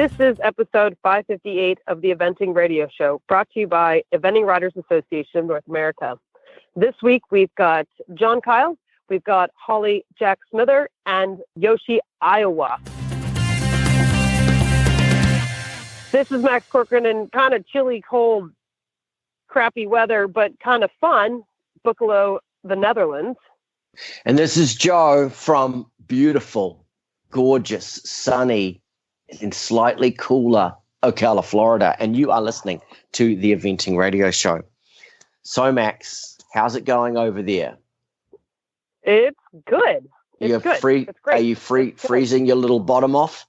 This is episode 558 of the Eventing Radio Show, brought to you by Eventing Writers Association of North America. This week, we've got John Kyle, we've got Holly Jack Smither, and Yoshi Oiwa. This is Max Corcoran in kind of chilly, cold, crappy weather, but kind of fun, Boekelo, the Netherlands. And this is Joe from beautiful, gorgeous, sunny, and slightly cooler Ocala, Florida. And you are listening to the Eventing Radio Show. So, Max, how's it going over there? It's good. It's good. It's great. Are you freezing your little bottom off?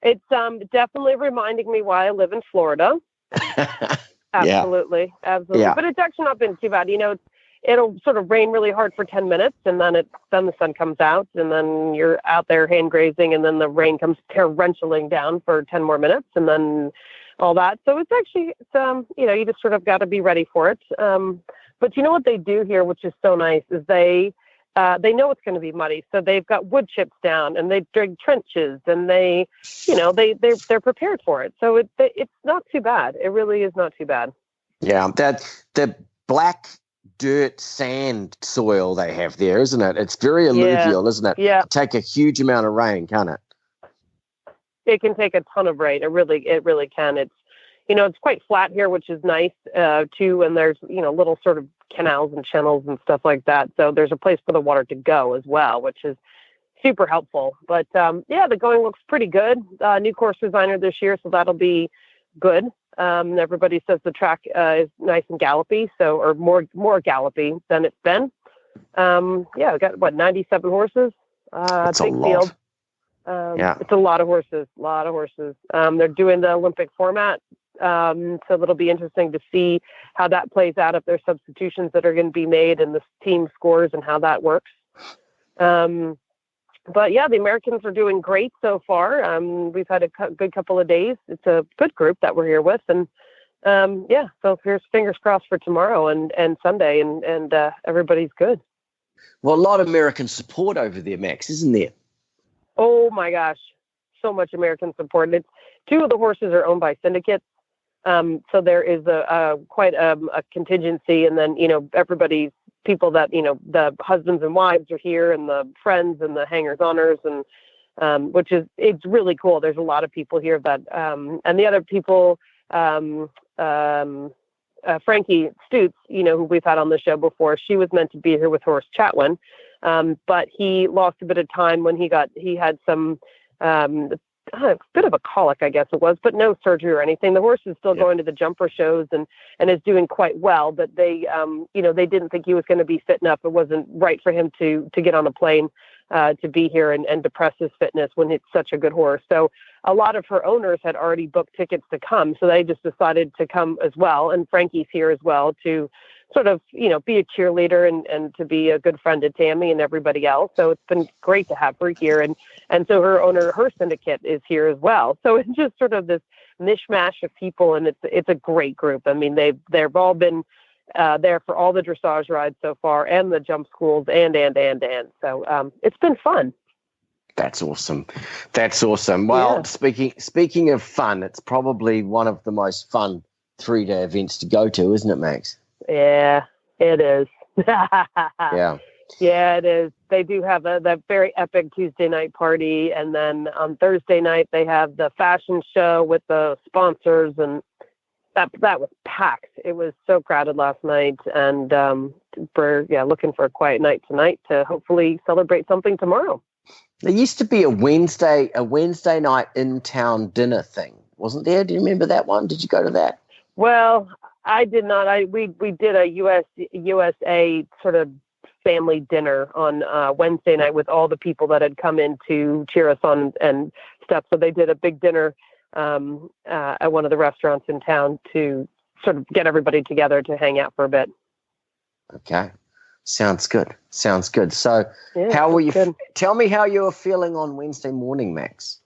It's definitely reminding me why I live in Florida. Absolutely. Yeah. But it's actually not been too bad. You know, it'll sort of rain really hard for 10 minutes, and then the sun comes out, and then you're out there hand grazing, and then the rain comes torrentialing down for 10 more minutes, and then all that. So it's actually, you just sort of got to be ready for it. But you know what they do here, which is so nice, is they know it's going to be muddy, so they've got wood chips down, and they dig trenches, and they're prepared for it. So it's not too bad. It really is not too bad. Yeah, the black dirt sand soil they have there, isn't it? It's very alluvial, isn't it? Yeah. It'll take a huge amount of rain, can't it? It can take a ton of rain. It really can. It's it's quite flat here, which is nice too. And there's little sort of canals and channels and stuff like that. So there's a place for the water to go as well, which is super helpful. But the going looks pretty good. New course designer this year, so that'll be good. Everybody says the track is nice and gallopy, or more gallopy than it's been. We got 97 horses. That's big a lot. Field. It's a lot of horses. They're doing the Olympic format, so it'll be interesting to see how that plays out, if there's substitutions that are going to be made and the team scores and how that works. But the Americans are doing great so far. We've had a good couple of days. It's a good group that we're here with. And so here's fingers crossed for tomorrow and Sunday, and everybody's good. Well, a lot of American support over there, Max, isn't there? Oh my gosh, so much American support. It's two of the horses are owned by syndicates. So there is quite a contingency, and then, everybody's people that, the husbands and wives are here, and the friends and the hangers honors, and it's really cool. There's a lot of people here that, and the other people, Frankie Stutz, who we've had on the show before, she was meant to be here with Horace Chatwin. But he lost a bit of time when he had some, a bit of a colic, I guess it was, but no surgery or anything. The horse is still going to the jumper shows and is doing quite well, but they didn't think he was going to be fit enough. It wasn't right for him to get on a plane, to be here and depress his fitness when it's such a good horse. So a lot of her owners had already booked tickets to come. So they just decided to come as well. And Frankie's here as well to sort of, be a cheerleader and to be a good friend to Tammy and everybody else. So it's been great to have her here. And so her syndicate is here as well. So it's just sort of this mishmash of people, and it's a great group. I mean, they've all been there for all the dressage rides so far, and the jump schools, and. So it's been fun. That's awesome. Well, speaking of fun, it's probably one of the most fun 3-day events to go to, isn't it, Max? Yeah, it is. Yeah. Yeah, it is. They do have that very epic Tuesday night party. And then on Thursday night, they have the fashion show with the sponsors. And that was packed. It was so crowded last night. And we're looking for a quiet night tonight to hopefully celebrate something tomorrow. There used to be a Wednesday night in-town dinner thing, wasn't there? Do you remember that one? Did you go to that? Well, I did not. We did a USA sort of family dinner on Wednesday night with all the people that had come in to cheer us on and stuff. So they did a big dinner at one of the restaurants in town to sort of get everybody together to hang out for a bit. Okay. Sounds good. So how were you? Tell me how you were feeling on Wednesday morning, Max.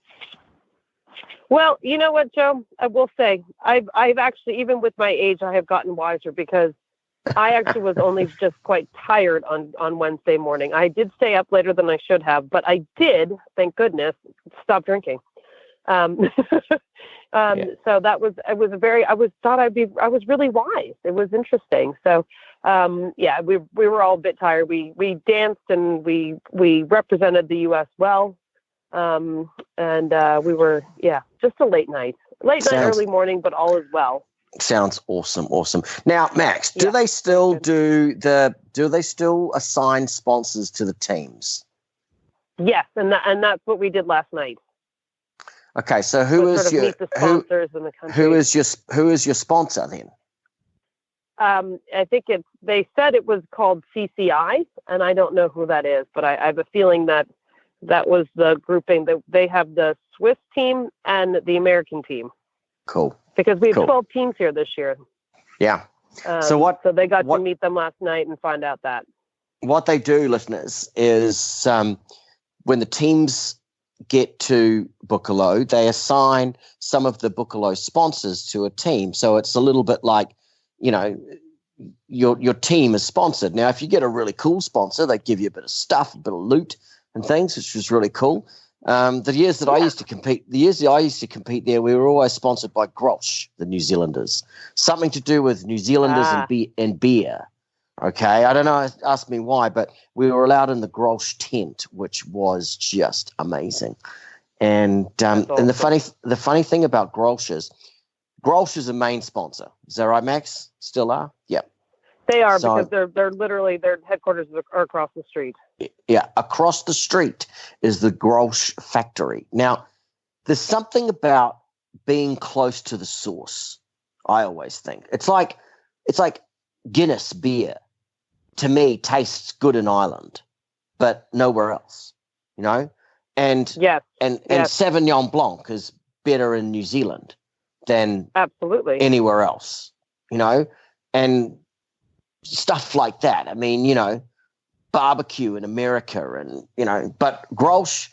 Well, you know what, Joe? I will say I've actually, even with my age, I have gotten wiser, because I actually was only just quite tired on Wednesday morning. I did stay up later than I should have, but I did, thank goodness, stop drinking. So I was really wise. It was interesting. So, we were all a bit tired. We danced and we represented the U.S. well. And we were, just a late night, early morning, but all is well. Sounds awesome. Now, Max, do they still assign sponsors to the teams? Yes. And that's what we did last night. Okay, so who is your sponsor then? I think they said it was called CCI, and I don't know who that is, but I have a feeling that was the grouping that they have the Swiss team and the American team. Cool. Because we have 12 teams here this year. Yeah. So they got to meet them last night and find out that. What they do, listeners, is when the teams get to Boekelo, they assign some of the Boekelo sponsors to a team. So it's a little bit like, your team is sponsored. Now, if you get a really cool sponsor, they give you a bit of stuff, a bit of loot and things, which was really cool. The years that I used to compete there, we were always sponsored by Grolsch, the New Zealanders. Something to do with New Zealanders and beer. Okay, I don't know. Ask me why, but we were allowed in the Grolsch tent, which was just amazing. And awesome. And the funny thing about Grolsch is a main sponsor. Is that right, Max? Still are? Yep. They are, because they're literally, their headquarters are across the street. Yeah, across the street is the Grolsch factory. Now, there's something about being close to the source. I always think it's like Guinness beer. To me, tastes good in Ireland, but nowhere else. And Sauvignon Blanc is better in New Zealand than absolutely anywhere else. And stuff like that. I mean, barbecue in America, and but Grolsch,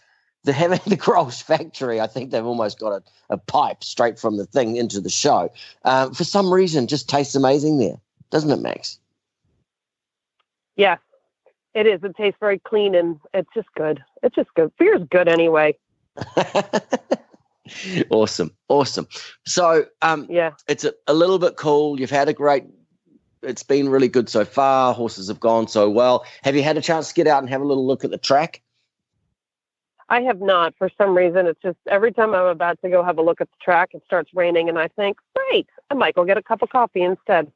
having the Grolsch factory, I think they've almost got a pipe straight from the thing into the show. For some reason, just tastes amazing there, doesn't it, Max? Yeah, it is. It tastes very clean, and it's just good. It's just good. Beer's good anyway. Awesome. So, it's a little bit cool. You've had it's been really good so far. Horses have gone so well. Have you had a chance to get out and have a little look at the track? I have not. For some reason, it's just every time I'm about to go have a look at the track, it starts raining, and I think, great, I might go get a cup of coffee instead.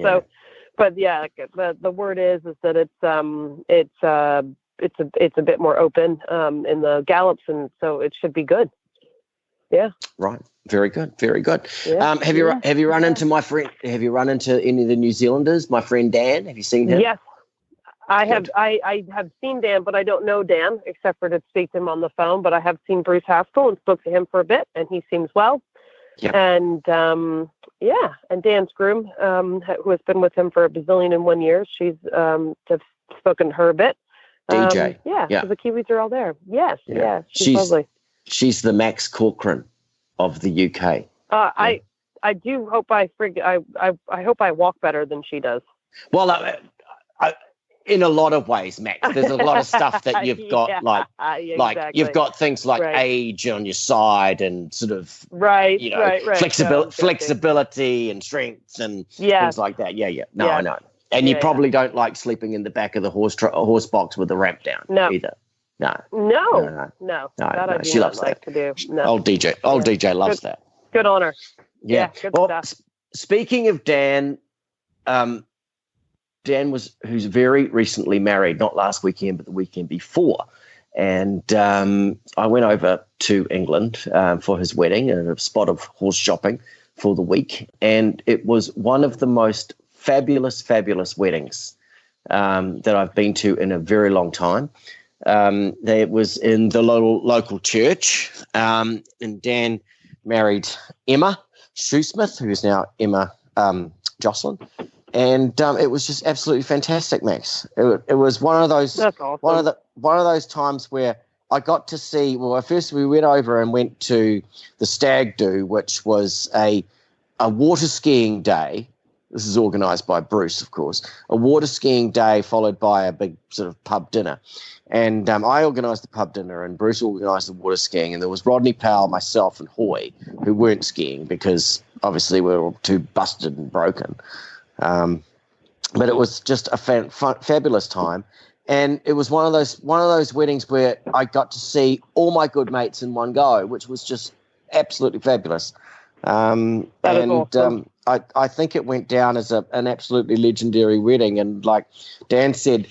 So. But the word is that it's a bit more open in the gallops, and so it should be good. Yeah. Right. Very good. Yeah. Have you run into my friend? Have you run into any of the New Zealanders? My friend Dan. Have you seen him? Yes, I have. I have seen Dan, but I don't know Dan except for to speak to him on the phone. But I have seen Bruce Haskell and spoke to him for a bit, and he seems well. Yep. And and Dan's groom, who has been with him for a bazillion and 1 years, she's have spoken to her a bit. DJ. So the Kiwis are all there. Yes, she's lovely. She's the Max Corcoran of the UK. I do hope I hope I walk better than she does. Well, in a lot of ways, Max. There's a lot of stuff that you've got, like you've got things like age on your side and sort of flexibility and strength and things like that. No, I know. And you probably don't like sleeping in the back of the horse box with the ramp down either. No. She loves that. To do. No. Old DJ loves that. Good on her. Yeah. Good stuff. Speaking of Dan, who's very recently married, not last weekend, but the weekend before. And I went over to England for his wedding and a spot of horse shopping for the week. And it was one of the most fabulous weddings that I've been to in a very long time. It was in the local church. And Dan married Emma Shoesmith, who's now Emma Jocelyn. And it was just absolutely fantastic, Max. It was one of those. That's awesome. One of those times where I got to see. Well, first we went over and went to the Stag Do, which was a water skiing day This is organised by Bruce, of course. A water skiing day followed by a big sort of pub dinner. And I organised the pub dinner and Bruce organised the water skiing. And there was Rodney Powell, myself and Hoy, who weren't skiing because obviously we were all too busted and broken. But it was just a fabulous time. And it was one of those weddings where I got to see all my good mates in one go, which was just absolutely fabulous. That is awesome. I think it went down as an absolutely legendary wedding. And like Dan said,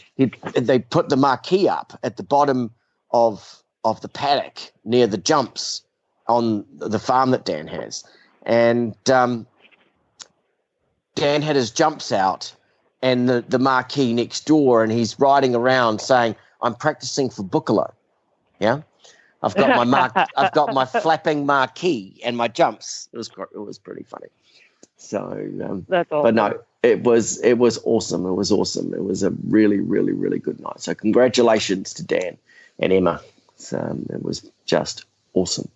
they put the marquee up at the bottom of the paddock near the jumps on the farm that Dan has. And Dan had his jumps out and the marquee next door, and he's riding around saying, "I'm practicing for Boekelo." Yeah. I've got my flapping marquee and my jumps. It was pretty funny. So that's awesome. But no, it was awesome. It was awesome. It was a really, really, really good night. So congratulations to Dan and Emma. It was just awesome.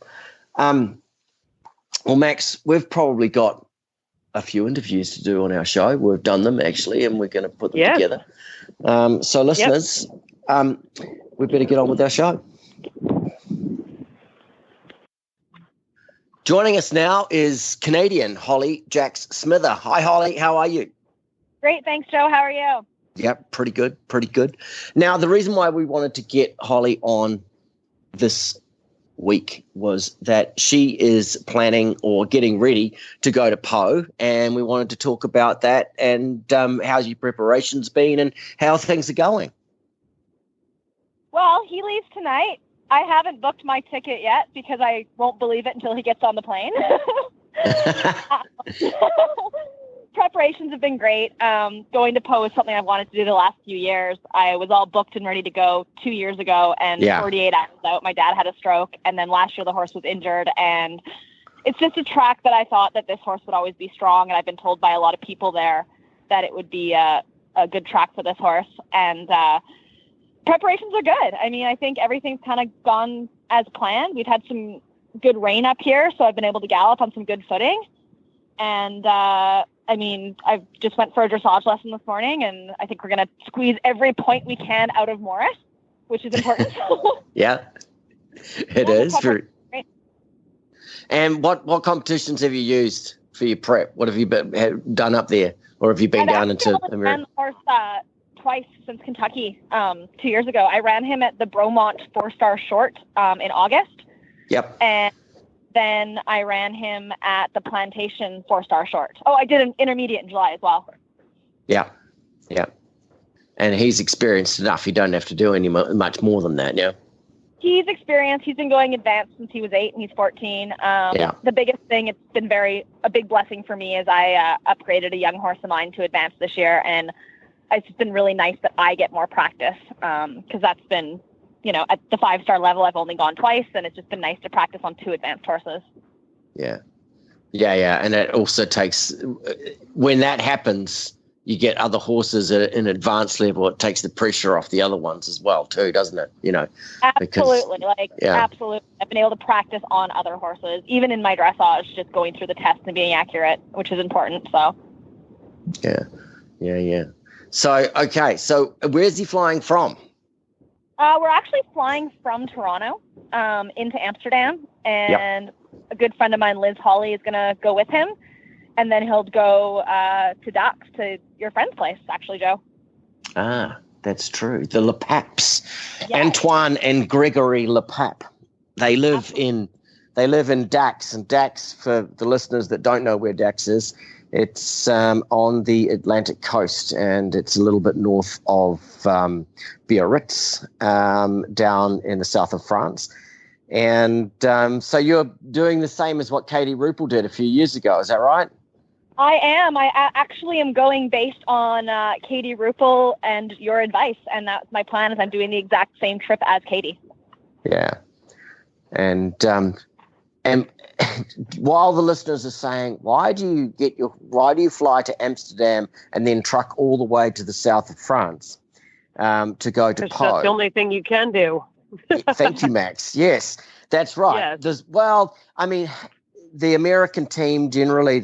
Well, Max, we've probably got a few interviews to do on our show. We've done them actually, and we're going to put them together. So listeners, we better get on with our show. Joining us now is Canadian Holly Jax-Smither. Hi, Holly. How are you? Great. Thanks, Joe. How are you? Yeah, pretty good. Pretty good. Now, the reason why we wanted to get Holly on this week was that she is planning or getting ready to go to Po, and we wanted to talk about that and how's your preparations been and how things are going. Well, he leaves tonight. I haven't booked my ticket yet because I won't believe it until he gets on the plane. Preparations have been great. Going to Po is something I've wanted to do the last few years. I was all booked and ready to go 2 years ago, and 48 hours out, my dad had a stroke, and then last year the horse was injured, and it's just a track that I thought that this horse would always be strong, and I've been told by a lot of people there that it would be a good track for this horse, and preparations are good. I mean, I think everything's kind of gone as planned. We've had some good rain up here, so I've been able to gallop on some good footing. And, I mean, I just went for a dressage lesson this morning, and I think we're going to squeeze every point we can out of Morris, which is important. Yeah, it is. And what competitions have you used for your prep? What have you done up there? Or have you been down into America? I ran the horse twice since Kentucky 2 years ago. I ran him at the Bromont 4-star short in August. Yep. And then I ran him at the Plantation 4-star short. Oh, I did an intermediate in July as well. Yeah. Yeah. And he's experienced enough. You don't have to do much more than that now. He's experienced. He's been going advanced since he was 8 and he's 14. The biggest thing, it's been a big blessing for me, is I upgraded a young horse of mine to advance this year, and it's been really nice that I get more practice because that's been, at the 5-star level, I've only gone twice, and it's just been nice to practice on 2 advanced horses. Yeah. Yeah. And it also takes, when that happens, you get other horses at an advanced level. It takes the pressure off the other ones as well, too, doesn't it? Absolutely. Absolutely. I've been able to practice on other horses, even in my dressage, just going through the test and being accurate, which is important. So. Yeah. So, okay. So where's he flying from? We're actually flying from Toronto into Amsterdam, and a good friend of mine, Liz Hawley, is going to go with him, and then he'll go to Ducks, to your friend's place, actually, Joe. Ah, that's true. The Lepaps, Antoine and Gregory Lepap. They live in Dax, and Dax, for the listeners that don't know where Dax is, it's on the Atlantic coast, and it's a little bit north of Biarritz, down in the south of France. And so you're doing the same as what Katie Ruppel did a few years ago, is that right? I am. I actually am going based on Katie Ruppel and your advice, and that's my plan. Is I'm doing the exact same trip as Katie. Yeah, and while the listeners are saying, why do you fly to Amsterdam and then truck all the way to the south of France to go to Po? That's the only thing you can do. Thank you, Max. Yes, that's right. Yes. The American team generally,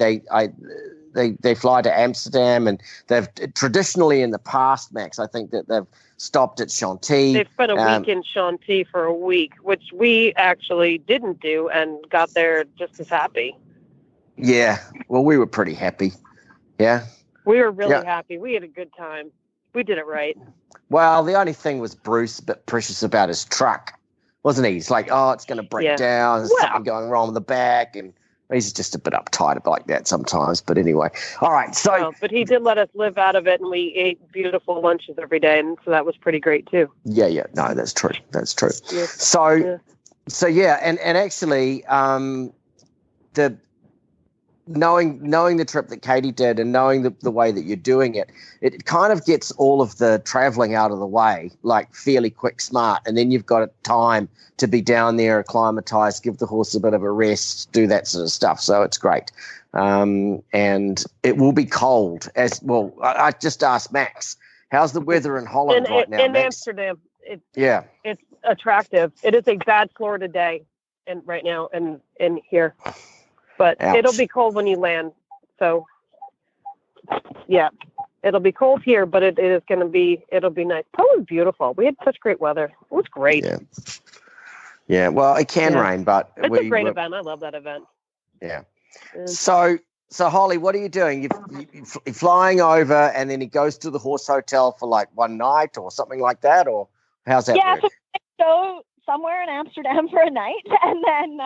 they fly to Amsterdam, and they've traditionally in the past, Max, I think that they've stopped at Chantilly. They've spent a week in Chantilly for a week, which we actually didn't do and got there just as happy. Yeah, well, we were pretty happy. Yeah. We were really happy. We had a good time. We did it right. Well, the only thing was Bruce a bit precious about his truck, wasn't he? He's like, oh, it's going to break down. There's something going wrong with the back. And he's just a bit uptight like that sometimes. But anyway, all right. So, but he did let us live out of it, and we ate beautiful lunches every day. And so that was pretty great, too. Yeah. No, that's true. That's true. Yeah. So yeah. And actually, the knowing the trip that Katie did and knowing the way that you're doing it, it kind of gets all of the traveling out of the way, like fairly quick, smart. And then you've got time to be down there, acclimatize, give the horse a bit of a rest, do that sort of stuff. So it's great. And it will be cold as well. I just asked Max, how's the weather in Holland right now? In Max? Amsterdam. It's attractive. It is a bad Florida day right now in here. But it'll be cold when you land. So, yeah, it'll be cold here, but it'll be nice. Poe was beautiful. We had such great weather. It was great. Yeah. Well, it can rain, but it's a great event. I love that event. Yeah. So Holly, what are you doing? You're flying over, and then he goes to the horse hotel for like one night or something like that, or how's that work? So go somewhere in Amsterdam for a night, and then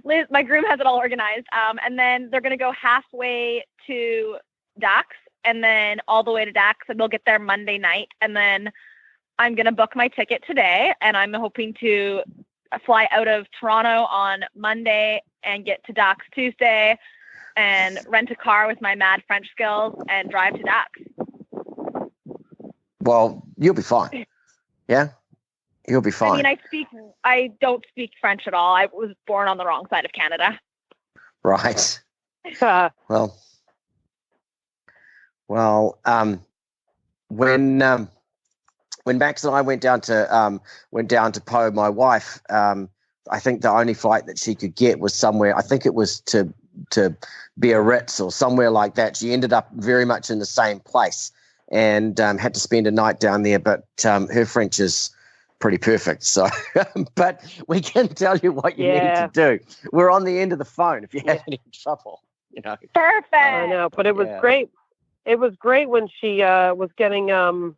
Liz, my groom, has it all organized. And then they're going to go halfway to Dax and then all the way to Dax, and they'll get there Monday night. And then I'm going to book my ticket today, and I'm hoping to fly out of Toronto on Monday and get to Dax Tuesday and rent a car with my mad French skills and drive to Dax. Well, you'll be fine. Yeah? You'll be fine. I mean, I don't speak French at all. I was born on the wrong side of Canada. Right. Well, when Max and I went down to Poe, my wife, I think the only flight that she could get was somewhere. I think it was to Biarritz or somewhere like that. She ended up very much in the same place and had to spend a night down there. But her French is pretty perfect. So, but we can tell you what you need to do. We're on the end of the phone if you have any trouble. Perfect. I know, but it was great. It was great when she was getting, when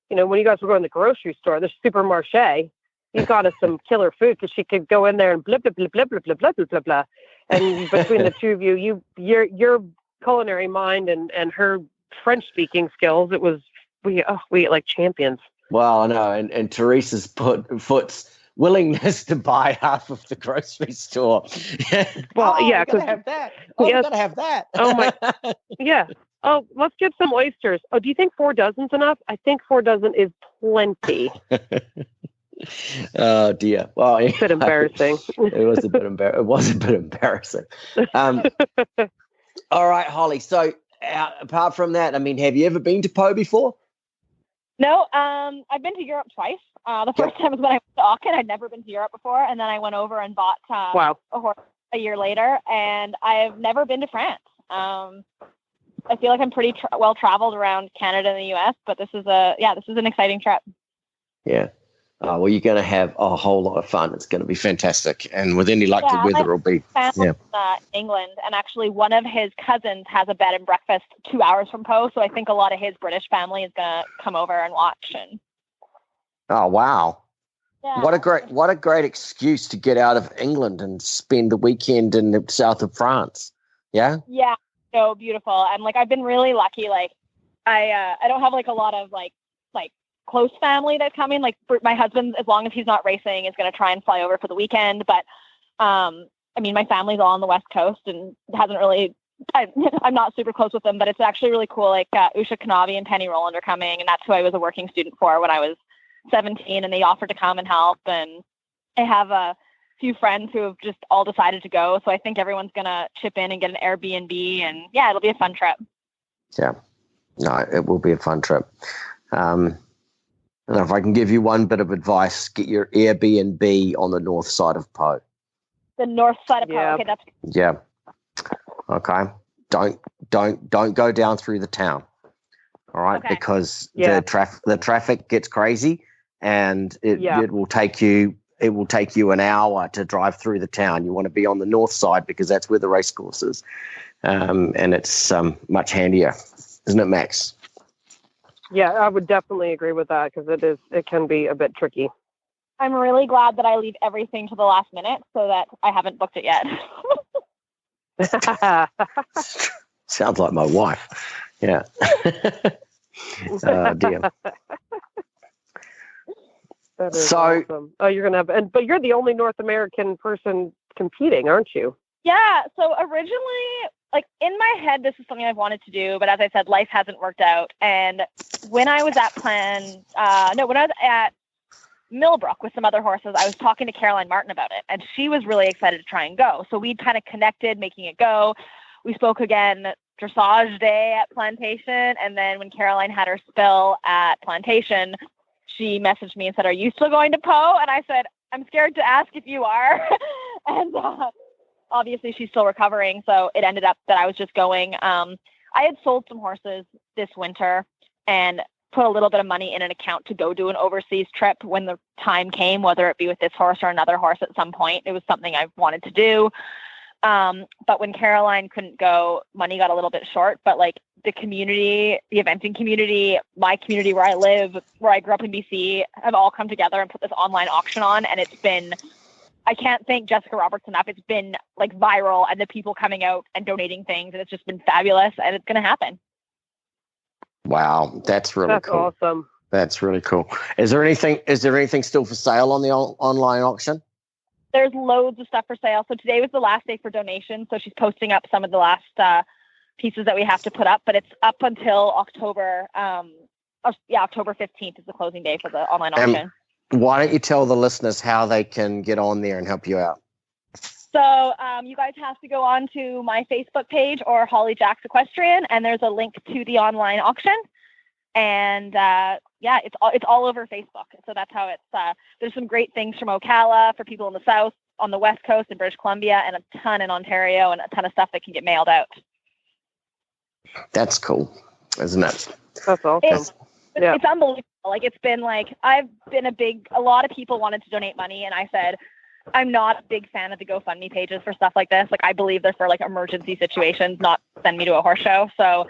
you guys were going to the grocery store, the supermarché. You got us some killer food because she could go in there and blah blah blah blah blah blah blah blah blah blah. And between the two of you, your culinary mind and her French speaking skills, we ate like champions. Well, I know, and Teresa's foot's willingness to buy half of the grocery store. Well, yeah, because have that. Oh, you gotta have that. Oh my, yeah. Oh, let's get some oysters. Oh, do you think 4 dozen's enough? I think 4 dozen is plenty. Oh dear. Well, a bit embarrassing. It was a bit embarrassing. All right, Holly. So, apart from that, I mean, have you ever been to Poe before? No, I've been to Europe twice. The first time was when I went to Auckland. I'd never been to Europe before, and then I went over and bought a horse a year later, and I've never been to France. I feel like I'm pretty well traveled around Canada and the U.S., but this is an exciting trip. Yeah. Oh, well, you're going to have a whole lot of fun. It's going to be fantastic, and with any luck, the weather will be. England, and actually, one of his cousins has a bed and breakfast 2 hours from Poe, so I think a lot of his British family is going to come over and watch. And oh wow, what a great excuse to get out of England and spend the weekend in the south of France. Yeah. Yeah, so beautiful. And I've been really lucky. I don't have a lot of close family that's coming. My husband, as long as he's not racing, is going to try and fly over for the weekend. But I mean, my family's all on the West Coast and hasn't really. I'm not super close with them, but it's actually really cool. Usha Kanavi and Penny Rowland are coming, and that's who I was a working student for when I was 17, and they offered to come and help. And I have a few friends who have just all decided to go, so I think everyone's going to chip in and get an Airbnb, and yeah, it'll be a fun trip. Yeah, no, it will be a fun trip. And if I can give you one bit of advice, get your Airbnb on the north side of Poe. The north side of Poe. Okay, that's. Yeah. Okay. don't go down through the town. All right, Okay. because the traffic gets crazy, and it will take you an hour to drive through the town. You want to be on the north side because that's where the race course is, and it's much handier, isn't it, Max? Yeah, I would definitely agree with that because it can be a bit tricky. I'm really glad that I leave everything to the last minute so that I haven't booked it yet. Sounds like my wife. Yeah. Oh, dear. That is awesome. Oh, you're gonna have, but you're the only North American person competing, aren't you? Yeah. So originally, like in my head, this is something I've wanted to do, but as I said, life hasn't worked out. And when I was at when I was at Millbrook with some other horses, I was talking to Caroline Martin about it, and she was really excited to try and go. So we kind of connected, making it go. We spoke again dressage day at Plantation, and then when Caroline had her spill at Plantation, she messaged me and said, "Are you still going to Poe?" And I said, "I'm scared to ask if you are." And obviously she's still recovering, so it ended up that I was just going. I had sold some horses this winter and put a little bit of money in an account to go do an overseas trip when the time came, whether it be with this horse or another horse at some point. It was something I wanted to do. But when Caroline couldn't go, money got a little bit short, but like the community, the eventing community, my community where I live, where I grew up in BC, have all come together and put this online auction on. And it's been, I can't thank Jessica Roberts enough. It's been like viral, and the people coming out and donating things, and it's just been fabulous, and it's going to happen. Wow. That's really cool. Awesome. That's really cool. Is there anything still for sale on the online auction? There's loads of stuff for sale. So today was the last day for donation. So she's posting up some of the last pieces that we have to put up, but it's up until October. October 15th is the closing day for the online auction. Why don't you tell the listeners how they can get on there and help you out? So you guys have to go on to my Facebook page or Holly Jack's Equestrian, and there's a link to the online auction. And it's all over Facebook. So that's how it's. There's some great things from Ocala for people in the south, on the west coast in British Columbia, and a ton in Ontario, and a ton of stuff that can get mailed out. That's cool, isn't it? That's awesome. It's unbelievable. Like it's been like I've been a lot of people wanted to donate money, and I said I'm not a big fan of the GoFundMe pages for stuff like this. Like I believe they're for like emergency situations, not send me to a horse show. So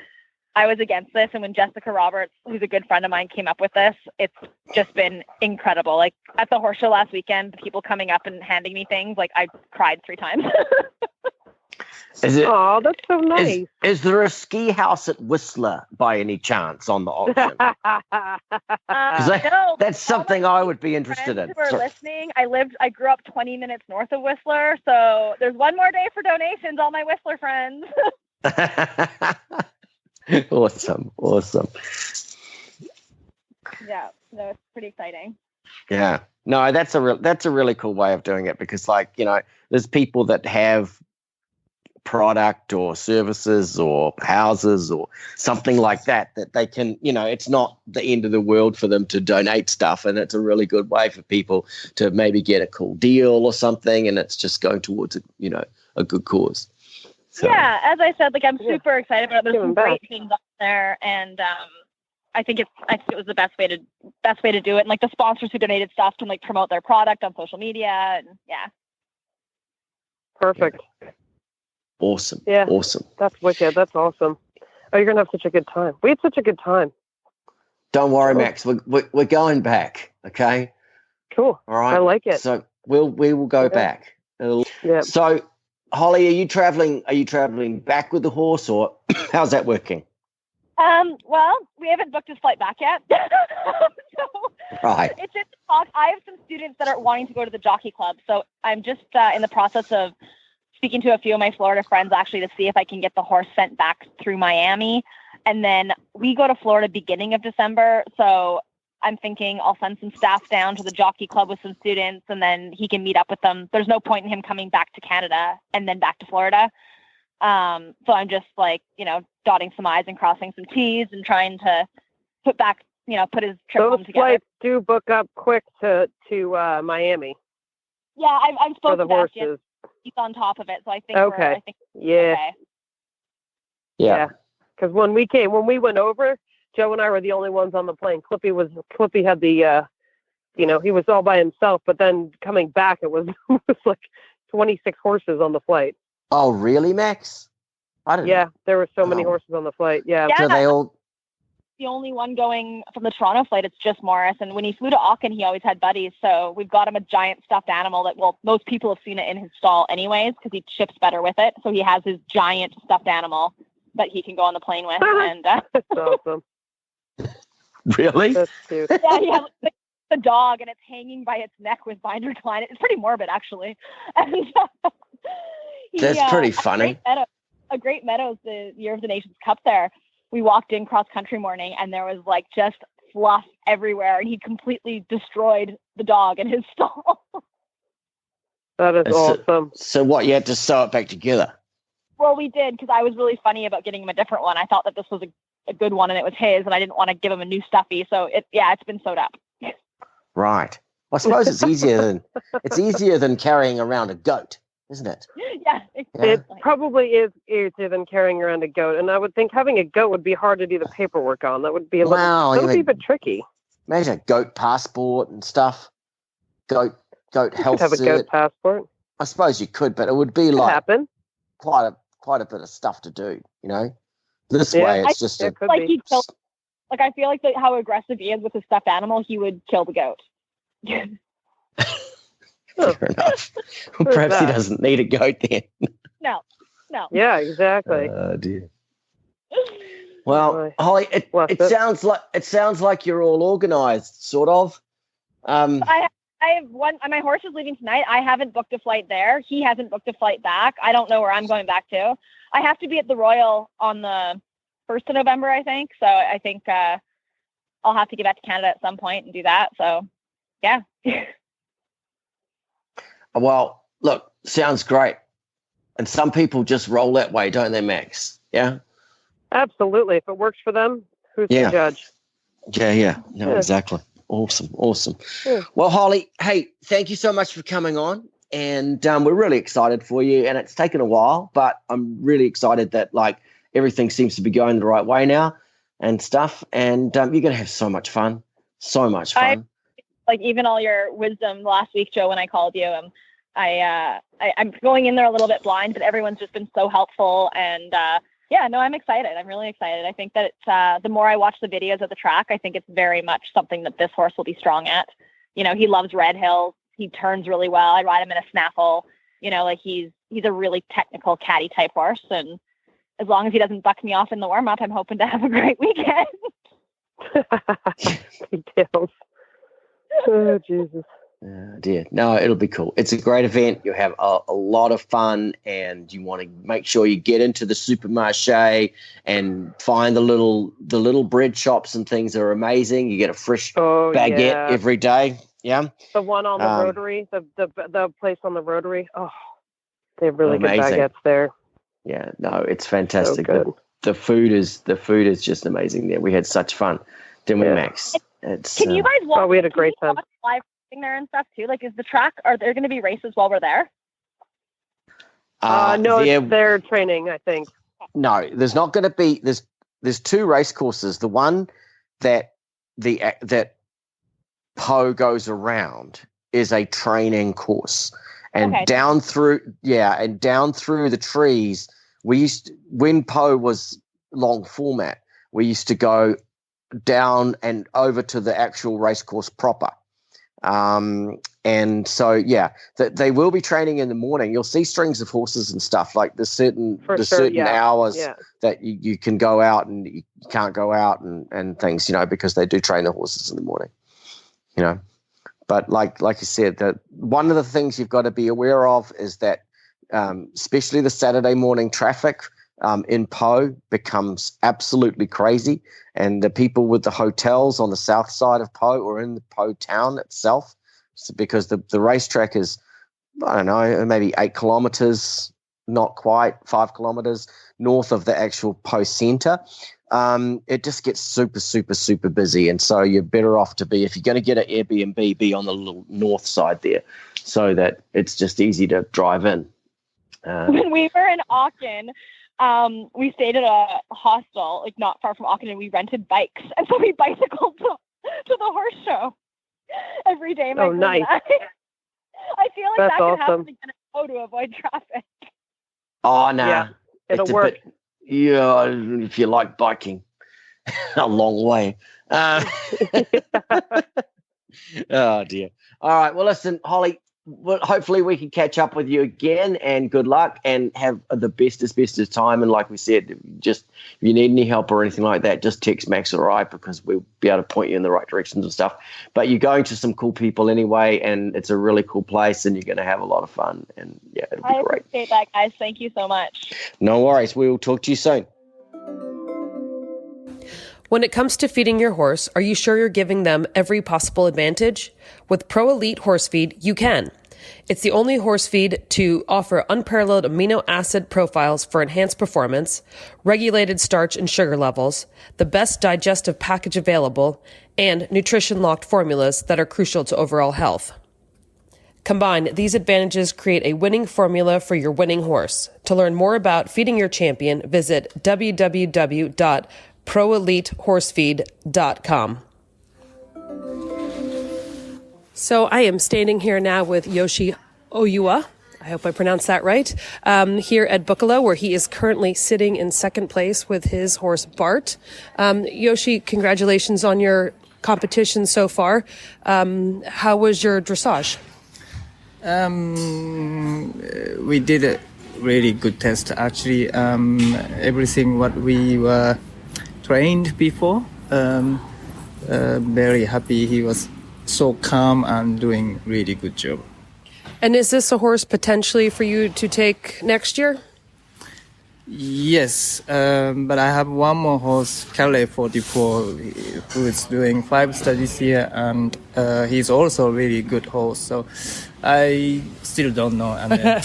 I was against this. And when Jessica Roberts, who's a good friend of mine, came up with this, it's just been incredible. Like at the horse show last weekend, the people coming up and handing me things, like I cried 3 times. Oh, that's so nice. Is there a ski house at Whistler by any chance on the auction? That's something I would be interested in. Who are listening? I grew up 20 minutes north of Whistler, so there's one more day for donations, all my Whistler friends. Awesome. Yeah, no, it's pretty exciting. Yeah, no, that's a really cool way of doing it because, like, you know, there's people that have product or services or houses or something like that they can, you know, it's not the end of the world for them to donate stuff, and it's a really good way for people to maybe get a cool deal or something, and it's just going towards a good cause. So, yeah, as I said, like I'm super excited about it. There's some great things up there, and I think it was the best way to do it. And like the sponsors who donated stuff can like promote their product on social media, and perfect. Awesome. Yeah. Awesome. That's wicked. That's awesome. Oh, you're gonna have such a good time. We had such a good time. Don't worry, Max. We're going back. Okay. Cool. All right. I like it. So we will go back. Yeah. So, Holly, are you traveling back with the horse, or how's that working? Well, we haven't booked his flight back yet. Right. It's just talk. I have some students that are wanting to go to the jockey club, so I'm just in the process of speaking to a few of my Florida friends actually to see if I can get the horse sent back through Miami. And then we go to Florida beginning of December. So I'm thinking I'll send some staff down to the jockey club with some students, and then he can meet up with them. There's no point in him coming back to Canada and then back to Florida. So I'm just like, dotting some I's and crossing some T's and trying to put his trip home together. Those flights do book up quick to Miami. Yeah, I'm supposed for the to horses. He's on top of it, so I think okay. okay. Yeah. Because when we went over, Joe and I were the only ones on the plane. Clippy had the, he was all by himself. But then coming back, it was like 26 horses on the flight. Oh, really, Max? Yeah, there were so many horses on the flight. Yeah. So they all. The only one going from the Toronto flight, it's just Morris. And when he flew to Auckland, he always had buddies. So we've got him a giant stuffed animal that, most people have seen it in his stall anyways, because he ships better with it. So he has his giant stuffed animal that he can go on the plane with. And that's awesome. Really? That's cute. Yeah, he has the dog, and it's hanging by its neck with binder twine. It's pretty morbid, actually. And that's pretty funny. A Great Meadows, the Year of the Nations Cup there. We walked in cross country morning, and there was like just fluff everywhere, and he completely destroyed the dog in his stall. That is awesome. So what, you had to sew it back together? Well, we did, because I was really funny about getting him a different one. I thought that this was a good one, and it was his, and I didn't want to give him a new stuffy. So it's been sewed up. Right. I suppose it's easier than carrying around a goat, isn't it? Yeah, exactly. It probably is easier than carrying around a goat, and I would think having a goat would be hard to do the paperwork on. That would be a little bit tricky. Imagine a goat passport and stuff. Goat health. Have a goat passport. I suppose you could, but it would be quite a bit of stuff to do. This way it's just he'd kill. Like, I feel like how aggressive he is with his stuffed animal, he would kill the goat. Fair enough. Well, perhaps he doesn't need a goat then. No. Yeah, exactly. Oh dear. Well, Holly, it sounds like you're all organised, sort of. I have one. My horse is leaving tonight. I haven't booked a flight there. He hasn't booked a flight back. I don't know where I'm going back to. I have to be at the Royal on the 1st of November, I think. So I think I'll have to get back to Canada at some point and do that. So, yeah. Well, look, sounds great. And some people just roll that way, don't they, Max? Yeah? Absolutely. If it works for them, who's the judge? Yeah. No, exactly. Awesome. Yeah. Well, Holly, hey, thank you so much for coming on. And we're really excited for you. And it's taken a while, but I'm really excited that, everything seems to be going the right way now and stuff. And you're going to have so much fun. So much fun. Even all your wisdom last week, Joe, when I called you, I'm going in there a little bit blind, but everyone's just been so helpful. And I'm excited. I'm really excited. I think that it's the more I watch the videos of the track, I think it's very much something that this horse will be strong at. He loves red hills. He turns really well. I ride him in a snaffle. He's a really technical catty type horse. And as long as he doesn't buck me off in the warm up, I'm hoping to have a great weekend. Details. Oh, Jesus. Dear. No, it'll be cool. It's a great event. You'll have a lot of fun, and you want to make sure you get into the supermarché and find the little bread shops and things are amazing. You get a fresh baguette every day. Yeah. The one on the Rotary, the place on the Rotary. Oh, they have really good baguettes there. Yeah, no, it's fantastic. So good. The food is just amazing there. We had such fun, didn't we, Max? Can you guys watch? We had a great time. Live there and stuff too. Is the track? Are there going to be races while we're there? No, they're training, I think. No, there's not going to be. There's two race courses. The one that Poe goes around is a training course, and down through the trees. When Poe was long format, we used to go down and over to the actual race course proper. And so, they will be training in the morning. You'll see strings of horses and stuff. There's certain hours that you can go out and you can't go out and things, because they do train the horses in the morning, But like you said, that one of the things you've got to be aware of is that, especially the Saturday morning traffic in Poe becomes absolutely crazy. And the people with the hotels on the south side of Poe or in the Poe town itself, because the racetrack is, I don't know, maybe 8 kilometers, not quite 5 kilometers north of the actual Poe center. It just gets super, super, super busy. And so you're better off to be, if you're going to get an Airbnb, be on the little north side there so that it's just easy to drive in. When we were in Auckland, we stayed at a hostel, like not far from Auckland, and we rented bikes. And so we bicycled to the horse show every day. Oh, nice. I feel like that's that could awesome. happen again to avoid traffic. Oh, no. Yeah, it'll it's work. Yeah, if you like biking. A long way. Oh, dear. All right. Well, listen, Holly, hopefully we can catch up with you again, and good luck, and have the bestest time. And like we said, just if you need any help or anything like that, just text Max or I, because we'll be able to point you in the right directions and stuff. But you're going to some cool people anyway, and it's a really cool place, and you're going to have a lot of fun. And yeah, it'll be great. I appreciate that, guys. Thank you so much. No worries. We will talk to you soon. When it comes to feeding your horse, are you sure you're giving them every possible advantage? With Pro Elite Horse Feed, you can. It's the only horse feed to offer unparalleled amino acid profiles for enhanced performance, regulated starch and sugar levels, the best digestive package available, and nutrition-locked formulas that are crucial to overall health. Combined, these advantages create a winning formula for your winning horse. To learn more about feeding your champion, visit www.proelitehorsefeed.com. So I am standing here now with Yoshi Oiwa. I hope I pronounced that right. Here at Boekelo, where he is currently sitting in second place with his horse Bart. Yoshi, congratulations on your competition so far. How was your dressage? We did a really good test. Actually, everything what we were trained before. Very happy. He was so calm and doing really good job. And is this a horse potentially for you to take next year? Yes, but I have one more horse, Calais 44, who is doing 5 studies here, and he's also a really good horse. So I still don't know, and then,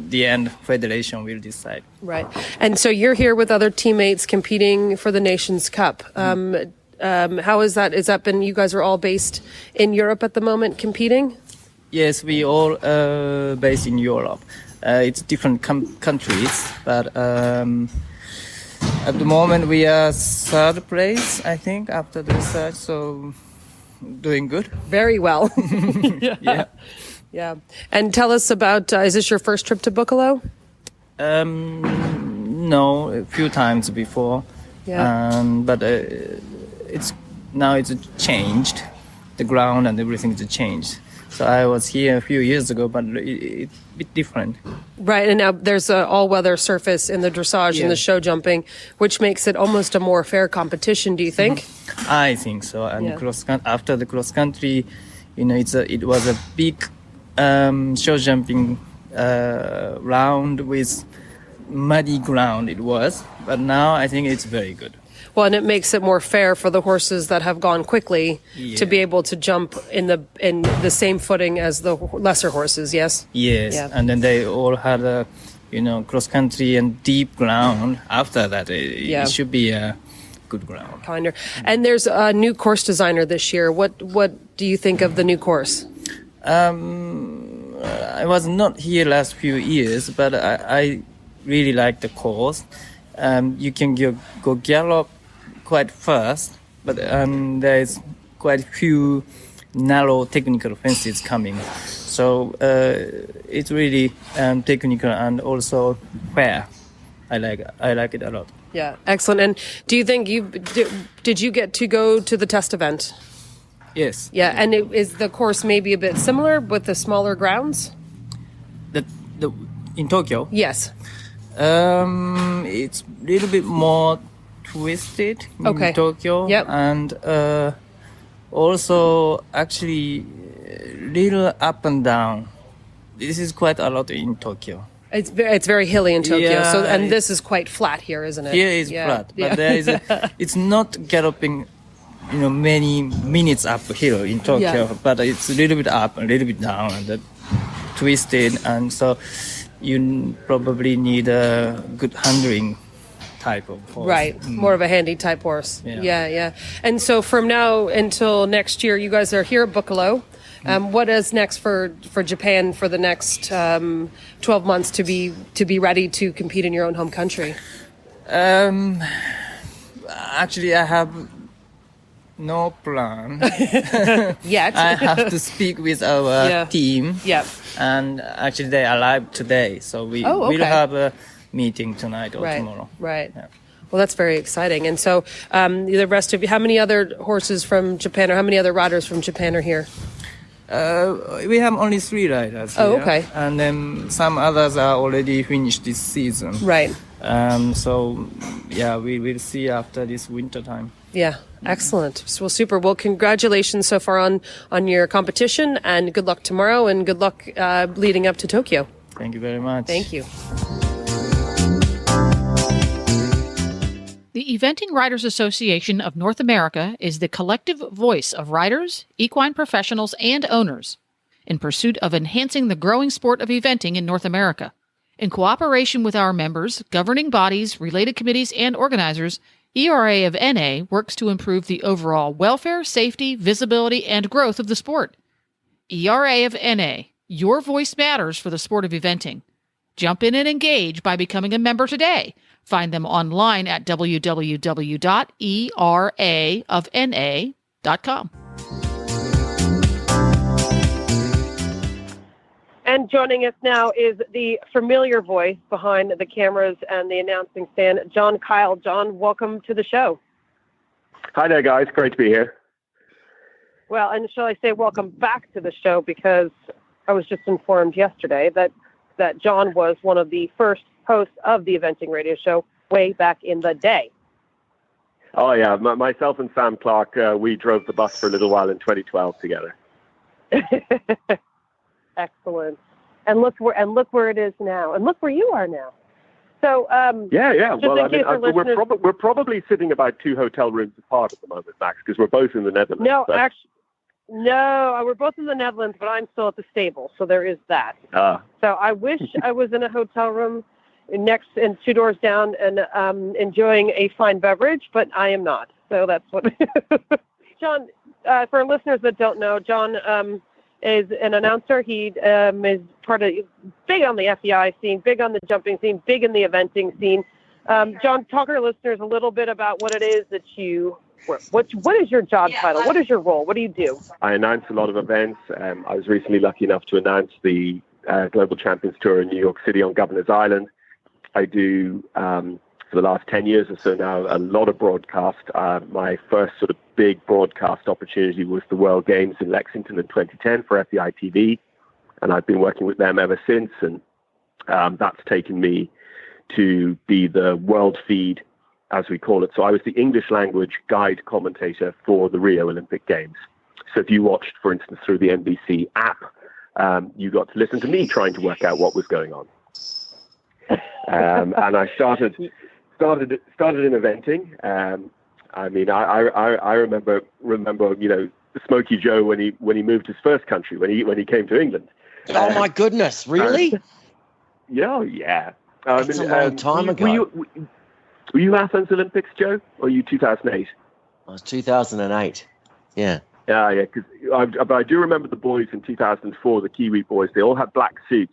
the end federation will decide. Right. And so you're here with other teammates competing for the Nations Cup. How is that? Is that been, you guys are all based in Europe at the moment competing? Yes, we all based in Europe. It's different countries, but at the moment we are 3rd place, I think, after the research, so doing good. Very well. Yeah. Yeah. And tell us about, is this your first trip to Boekelo? No, a few times before. Yeah. But it's changed. The ground and everything is changed. So I was here a few years ago, but it's a bit different. Right, and now there's an all-weather surface in the dressage and the show jumping, which makes it almost a more fair competition, do you think? I think so. And after the cross-country, it was a big show jumping round with muddy ground it was. But now I think it's very good. Well, and it makes it more fair for the horses that have gone quickly to be able to jump in the same footing as the lesser horses. Yes. Yes, yeah. And then they all had a, cross country and deep ground. After that, it should be a good ground. Kinder. And there's a new course designer this year. What do you think of the new course? I was not here last few years, but I really like the course. You can go gallop quite fast, but there is quite a few narrow technical fences coming. So it's really technical and also fair. I like it a lot. Yeah, excellent. And do you think did you get to go to the test event? Yes. Yeah, and is the course maybe a bit similar with the smaller grounds? In Tokyo? Yes. It's a little bit more twisted in Tokyo. Yep. And also actually little up and down. This is quite a lot in Tokyo. It's very hilly in Tokyo. Yeah, So and this is quite flat here, isn't it? Here is flat, but there is it's not galloping, many minutes uphill in Tokyo, but it's a little bit up, a little bit down, and twisted, and so you probably need a good handling type of horse. Right, more of a handy type horse. Yeah. And so from now until next year, you guys are here at Boekelo What is next for Japan for the next 12 months to be ready to compete in your own home country? Actually, I have no plan yet. I have to speak with our team. Yep. And actually, they arrived today, so we will have a meeting tonight or tomorrow. Right. Yeah. Well, that's very exciting. And so, the rest of you, how many other horses from Japan, or how many other riders from Japan are here? We have only 3 riders here. Oh, okay. And then some others are already finished this season. Right. So, yeah, we will see after this winter time. Yeah, excellent. Well, super. Well, congratulations so far on your competition, and good luck tomorrow, and good luck leading up to Tokyo. Thank you very much. Thank you. The Eventing Riders Association of North America is the collective voice of riders, equine professionals, and owners in pursuit of enhancing the growing sport of eventing in North America. In cooperation with our members, governing bodies, related committees, and organizers, ERA of NA works to improve the overall welfare, safety, visibility, and growth of the sport. ERA of NA, your voice matters for the sport of eventing. Jump in and engage by becoming a member today. Find them online at www.eraofna.com. And joining us now is the familiar voice behind the cameras and the announcing stand, John Kyle. John, welcome to the show. Hi there, guys. Great to be here. Well, and shall I say welcome back to the show, because I was just informed yesterday that John was one of the first hosts of the Eventing Radio Show way back in the day. Oh, yeah. Myself and Sam Clark, we drove the bus for a little while in 2012 together. Excellent. And look where it is now, and look where you are now. So yeah. Well, I mean, listeners... we're probably sitting about 2 hotel rooms apart at the moment, Max, because we're both in the Netherlands. No, we're both in the Netherlands, but I'm still at the stable, so there is that. So I wish I was in a hotel room next and 2 doors down and enjoying a fine beverage, but I am not. So that's what. John, for listeners that don't know, John is an announcer. He is big on the FEI scene, big on the jumping scene, big in the eventing scene. John, talk to our listeners a little bit about what it is that you. What is your job title? What is your role? What do you do? I announce a lot of events. I was recently lucky enough to announce the Global Champions Tour in New York City on Governor's Island. I do, for the last 10 years or so now, a lot of broadcast. My first sort of big broadcast opportunity was the World Games in Lexington in 2010 for FEI TV, and I've been working with them ever since. And that's taken me to be the world feed, as we call it. So I was the English language guide commentator for the Rio Olympic Games. So if you watched, for instance, through the NBC app, you got to listen to me trying to work out what was going on. And I started in eventing. I mean, I remember, Smokey Joe when he moved his first country, when he came to England. Oh my goodness, really? Yeah. That's a long time ago. Were you Athens Olympics, Joe, or you 2008? I was 2008. Yeah. Yeah. But I do remember the boys in 2004, the Kiwi boys. They all had black suits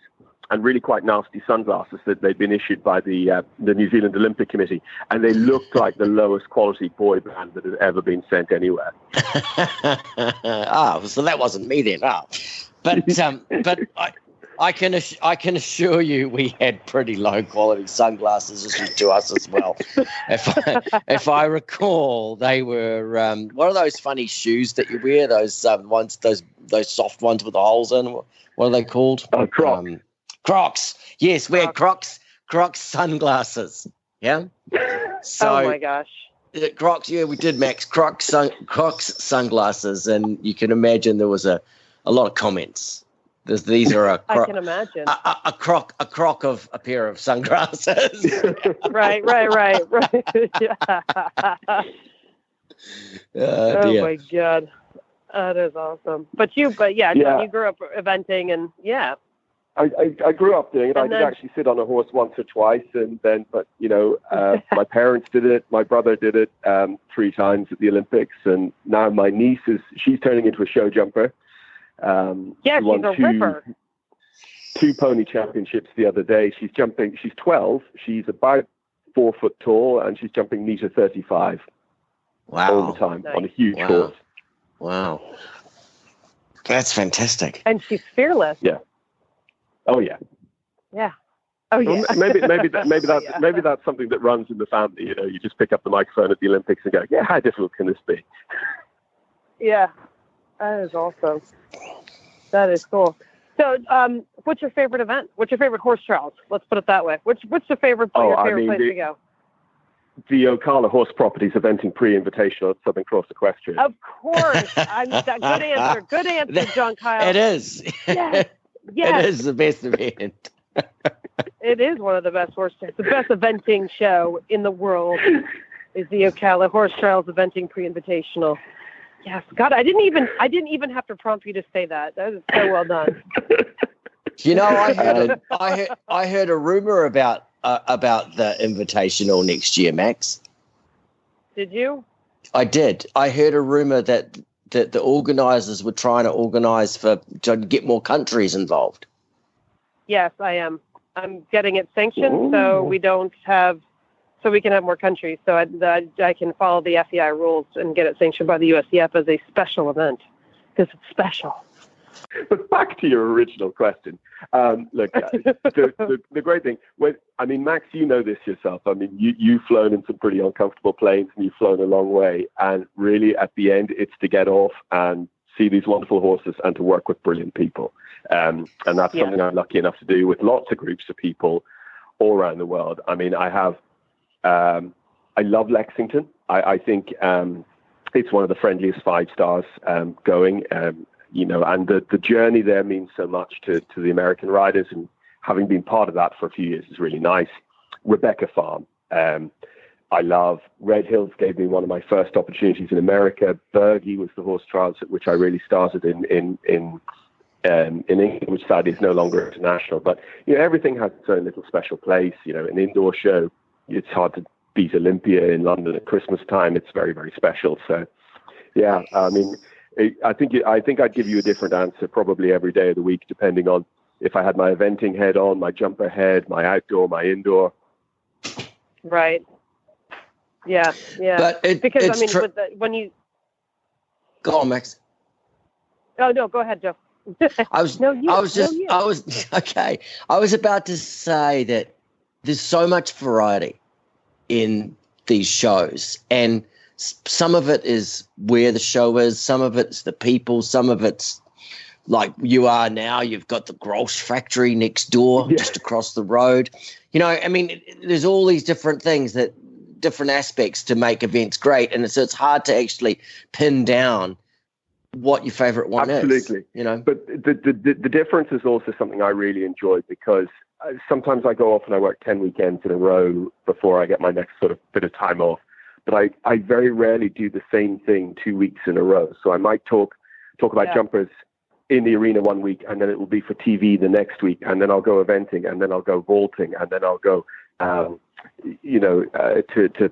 and really quite nasty sunglasses that they'd been issued by the New Zealand Olympic Committee, and they looked like the lowest quality boy band that had ever been sent anywhere. So that wasn't me then. But I can assure you we had pretty low quality sunglasses issued to us as well. If I recall, they were what are those funny shoes that you wear? Those soft ones with the holes in. What are they called? Crocs. Crocs. Yes, we had Crocs sunglasses. Yeah. So, oh my gosh. Crocs. Yeah, we did, Max. Crocs sunglasses, and you can imagine there was a lot of comments. These are I can imagine a croc of a pair of sunglasses. right. Yeah. Oh my God, that is awesome. But you grew up eventing, and yeah. I grew up doing it. I did actually sit on a horse once or twice, but my parents did it. My brother did it 3 times at the Olympics, and now my niece she's turning into a show jumper. Yeah, she's a ripper. 2 pony championships the other day. She's 12. She's about 4 foot tall, and she's jumping meter 35. Wow. All the time on a huge horse. Wow. That's fantastic. And she's fearless. Yeah. Oh yeah. Yeah. Oh yeah. Well, maybe that's something that runs in the family. You know, you just pick up the microphone at the Olympics and go, yeah, how difficult can this be? Yeah. That is awesome. That is cool. So, what's your favorite event? What's your favorite horse trials? Let's put it that way. What's your favorite place to go? The Ocala Horse Properties Eventing Pre-Invitational at Southern Cross Equestrian. Of course. Good answer. Good answer, John Kyle. It is. Yes. It is the best event. It is one of the best horse trials. The best eventing show in the world is the Ocala Horse Trials Eventing Pre-Invitational. Yes, God, I didn't even have to prompt you to say that. That is so well done. You know, I heard a rumor about the Invitational next year, Max. Did you? I did. I heard a rumor that the organisers were trying to organise to get more countries involved. Yes, I am. I'm getting it sanctioned, so we can have more countries. So I can follow the FEI rules and get it sanctioned by the USCF as a special event because it's special. But back to your original question. Look, the great thing, Max, you know this yourself. I mean, you've flown in some pretty uncomfortable planes and you've flown a long way. And really, at the end, it's to get off and see these wonderful horses and to work with brilliant people. And that's something I'm lucky enough to do with lots of groups of people all around the world. I mean, I love Lexington. I think it's one of the friendliest 5 stars going. And the journey there means so much to the American riders, and having been part of that for a few years is really nice. Rebecca Farm. I love Red Hills, gave me one of my first opportunities in America. Bergie was the horse trials at which I really started in England, which sadly is no longer international. But everything has its own little special place. An indoor show, it's hard to beat Olympia in London at Christmas time. It's very, very special. So, yeah, I mean, I think I'd give you a different answer probably every day of the week, depending on if I had my eventing head on, my jumper head, my outdoor, my indoor. Right. Yeah. But when you go on, Max. Oh no, go ahead, Joe. I was about to say that there's so much variety in these shows, and some of it is where the show is, some of it's the people, some of it's like you are now. You've got the Grolsch factory next door, just across the road. There's all these different things, different aspects to make events great, and so it's hard to actually pin down what your favorite one is. Absolutely. But the difference is also something I really enjoy, because sometimes I go off and I work 10 weekends in a row before I get my next sort of bit of time off. But I very rarely do the same thing 2 weeks in a row. So I might talk about jumpers in the arena one week, and then it will be for TV the next week, and then I'll go eventing, and then I'll go vaulting, and then I'll go to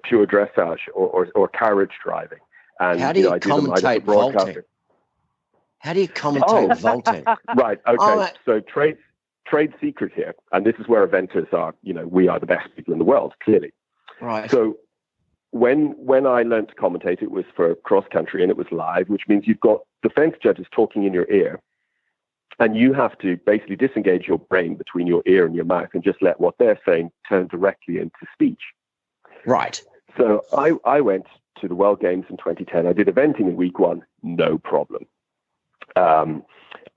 pure dressage or carriage driving. And how do you commentate vaulting? How do you commentate vaulting? Right. Okay. So trade secret here, and this is where eventers are. We are the best people in the world, clearly. Right. So when I learned to commentate, it was for cross country, and it was live, which means you've got the fence judges talking in your ear, and you have to basically disengage your brain between your ear and your mouth and just let what they're saying turn directly into speech. Right. So I went to the World Games in 2010. I did eventing in week 1, no problem.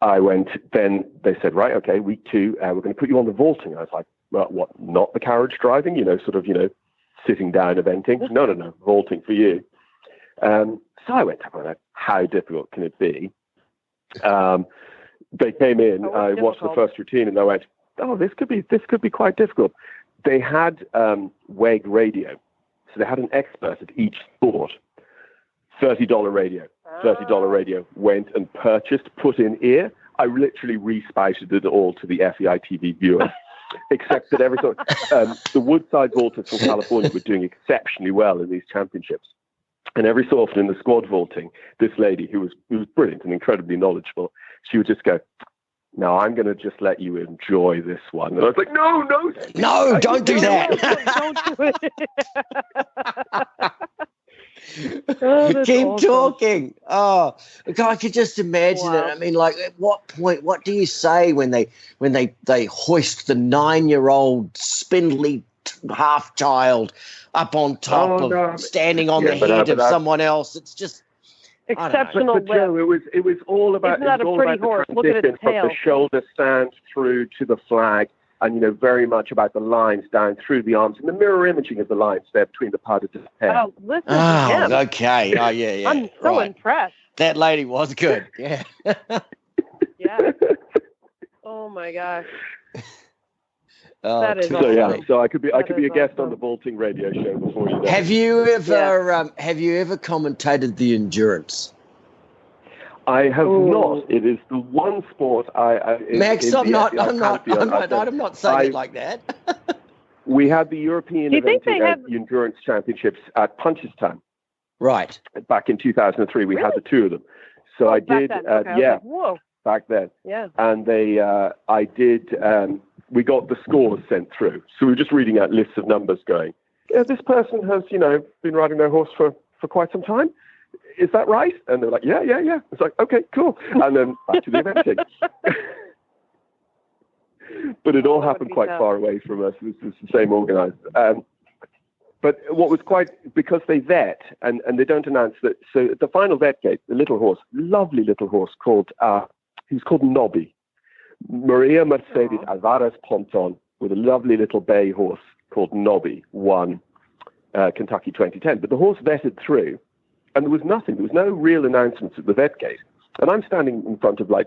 I went, then they said, right, okay, week 2, we're going to put you on the vaulting. I was like, well, what, not the carriage driving, sitting down eventing? No, vaulting for you. So I went, how difficult can it be? They came in, I watched the first routine, and I went, oh, this could be quite difficult. They had WEG radio. So they had an expert at each sport. $30 radio. $30 radio. Went and purchased, put in ear. I literally respouted it all to the FEI TV viewer, except that the Woodside vaulters from California were doing exceptionally well in these championships. And every so often in the squad vaulting, this lady who was brilliant and incredibly knowledgeable, she would just go, "No, I'm going to just let you enjoy this one." And I was like, "No, don't do that. Don't do it." Keep awesome. talking. Oh, I could just imagine it. I mean, like, at what point? What do you say when they hoist the 9-year-old spindly half child up on top of standing on the head of someone else? It's just exceptional. But Joe, it was all about. Isn't that a pretty horse? Look at its tail. From the shoulder stand through to the flag. And, very much about the lines down through the arms and the mirror imaging of the lines there between the powdered hair. Oh, listen to him. Okay. Oh, yeah. I'm so impressed. That lady was good. Yeah. Yeah. Oh, my gosh. Oh, that is so, awesome. yeah. So I could be a guest awesome. on the vaulting radio show before you know. Have you ever commentated the endurance? I have not. It is the one sport Max, I'm not saying it like that. We had the European Endurance Championships at Punchestown. Right. Back in 2003, we had the two of them. So I did, whoa. Back then. Yeah. And we got the scores sent through. So we were just reading out lists of numbers going, yeah, this person has, been riding their horse for quite some time. Is that right? And they're like, yeah. It's like, okay, cool. And then back to the eventing. But it all happened quite far away from us. This is the same organizer. But what was because they vet and they don't announce that. So at the final vet gate, the little horse, lovely little horse he's called Nobby. Maria Mercedes Alvarez Ponton with a lovely little bay horse called Nobby won Kentucky 2010. But the horse vetted through. And there was nothing. There was no real announcements at the vet gate. And I'm standing in front of, one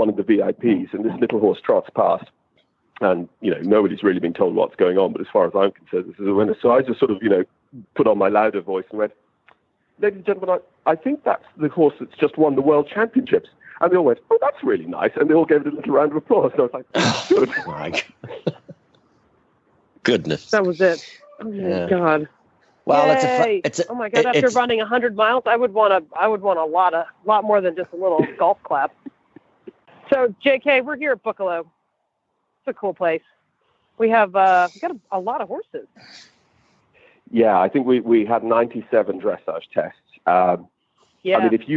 of the VIPs, and this little horse trots past. And, nobody's really been told what's going on. But as far as I'm concerned, this is a winner. So I just sort of, put on my louder voice and went, "Ladies and gentlemen, I think that's the horse that's just won the World Championships." And they all went, "Oh, that's really nice." And they all gave it a little round of applause. And I was like, oh, good. Goodness. That was it. Oh, my God. Well, oh my God! After running 100 miles, I would want a lot more than just a little golf clap. So, JK, we're here at Boekelo. It's a cool place. We have got a lot of horses. Yeah, I think we had 97 dressage tests. I mean, if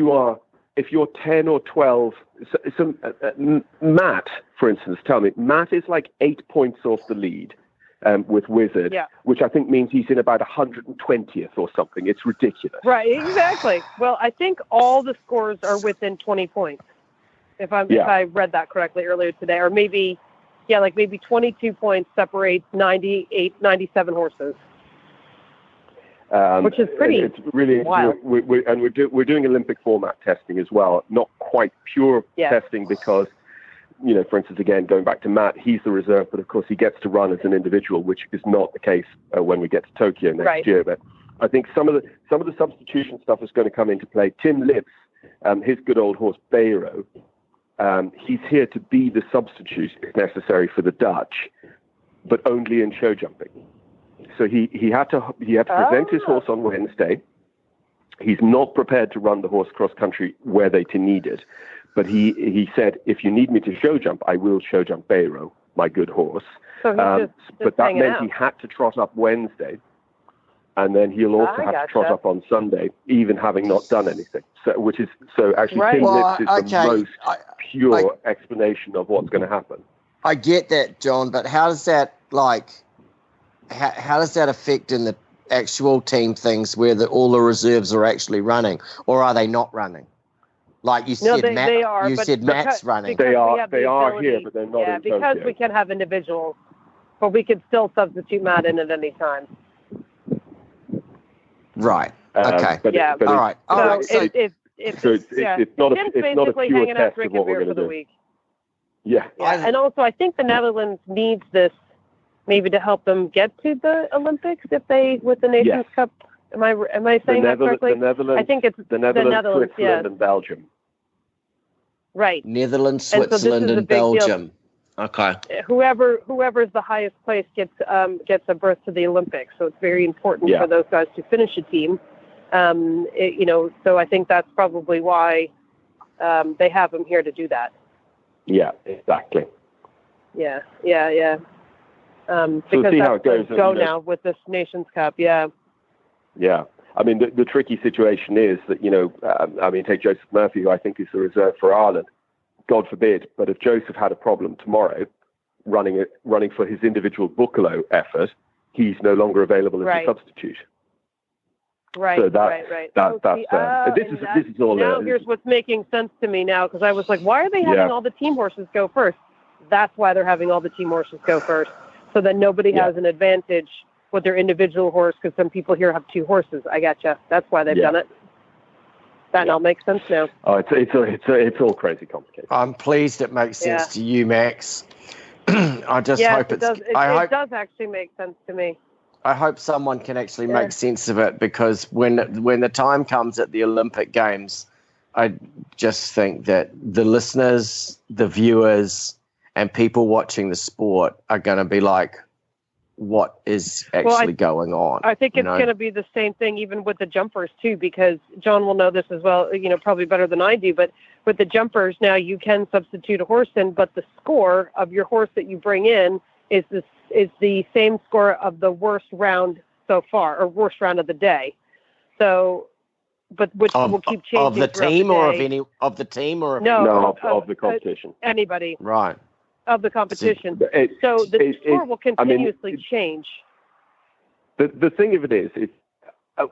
you're 10 or 12, Matt, for instance, Matt is like 8 points off the lead. With Wizard, which I think means he's in about 120th or something. It's ridiculous. Right, exactly. Well, I think all the scores are within 20 points, if I read that correctly earlier today. Or maybe 22 points separates 97 horses, which is pretty It's really wild. We're doing Olympic format testing as well, not quite pure testing because, for instance, again, going back to Matt, he's the reserve, but of course he gets to run as an individual, which is not the case when we get to Tokyo next year. But I think some of the substitution stuff is going to come into play. Tim Lips, his good old horse Bayro, he's here to be the substitute if necessary for the Dutch, but only in show jumping. So he had to present his horse on Wednesday. He's not prepared to run the horse cross country where they need it. But he said, if you need me to show jump, I will show jump Bayro, my good horse. So just but that meant he had to trot up Wednesday. And then he'll also have to trot up on Sunday, even having not done anything. So Tim Lips is the most pure explanation of what's going to happen. I get that, John, but how does that how does that affect in the actual team things where all the reserves are actually running, or are they not running? Like you said, they are. Matt's running. They are here, but they're not in Tokyo. Because we can have individuals, but we could still substitute Matt in at any time. Right. Okay. All right. So it's not a pure test of what we're going to do. Yeah. And also, I think the Netherlands needs this maybe to help them get to the Olympics with the Nations Cup. Am I saying that correctly? I think it's the Netherlands, Switzerland, and Belgium. Right. Netherlands, Switzerland, and Belgium. Okay. Whoever's the highest place gets a berth to the Olympics. So it's very important for those guys to finish a team. So I think that's probably why they have them here to do that. Yeah, exactly. Yeah. So Because see how it that's goes. Go now with this Nations Cup. Yeah. Yeah. I mean, the tricky situation is that, take Joseph Murphy, who I think is the reserve for Ireland. God forbid, but if Joseph had a problem tomorrow running for his individual Boekelo effort, he's no longer available as a substitute. Right, so right. This is all. Now here's what's making sense to me now, because I was like, why are they having all the team horses go first? That's why they're having all the team horses go first, so that nobody has an advantage with their individual horse, because some people here have two horses. I gotcha. That's why they've done it. That all makes sense now. Oh, it's all crazy complicated. I'm pleased it makes sense to you, Max. I just hope it does. It does actually make sense to me. I hope someone can actually make sense of it, because when the time comes at the Olympic Games, I just think that the listeners, the viewers, and people watching the sport are going to be like, what is actually going on? I think it's going to be the same thing even with the jumpers too, because John will know this as well, probably better than I do, but with the jumpers now you can substitute a horse in, but the score of your horse that you bring in is the same score of the worst round so far, or worst round of the day. So, but which will keep changing of the team, or of any of the team, or of the competition. Anybody, right? Of the competition. So the score will continuously change. The thing of it is,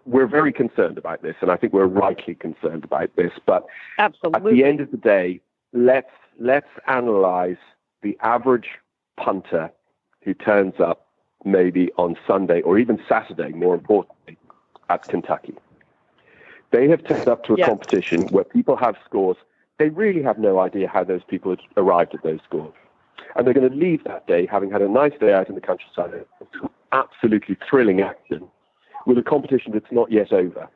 we're very concerned about this, and I think we're rightly concerned about this. But absolutely, at the end of the day, let's analyze the average punter who turns up maybe on Sunday or even Saturday, more importantly, at Kentucky. They have turned up to a competition where people have scores. They really have no idea how those people had arrived at those scores. And they're going to leave that day, having had a nice day out in the countryside, absolutely thrilling action, with a competition that's not yet over.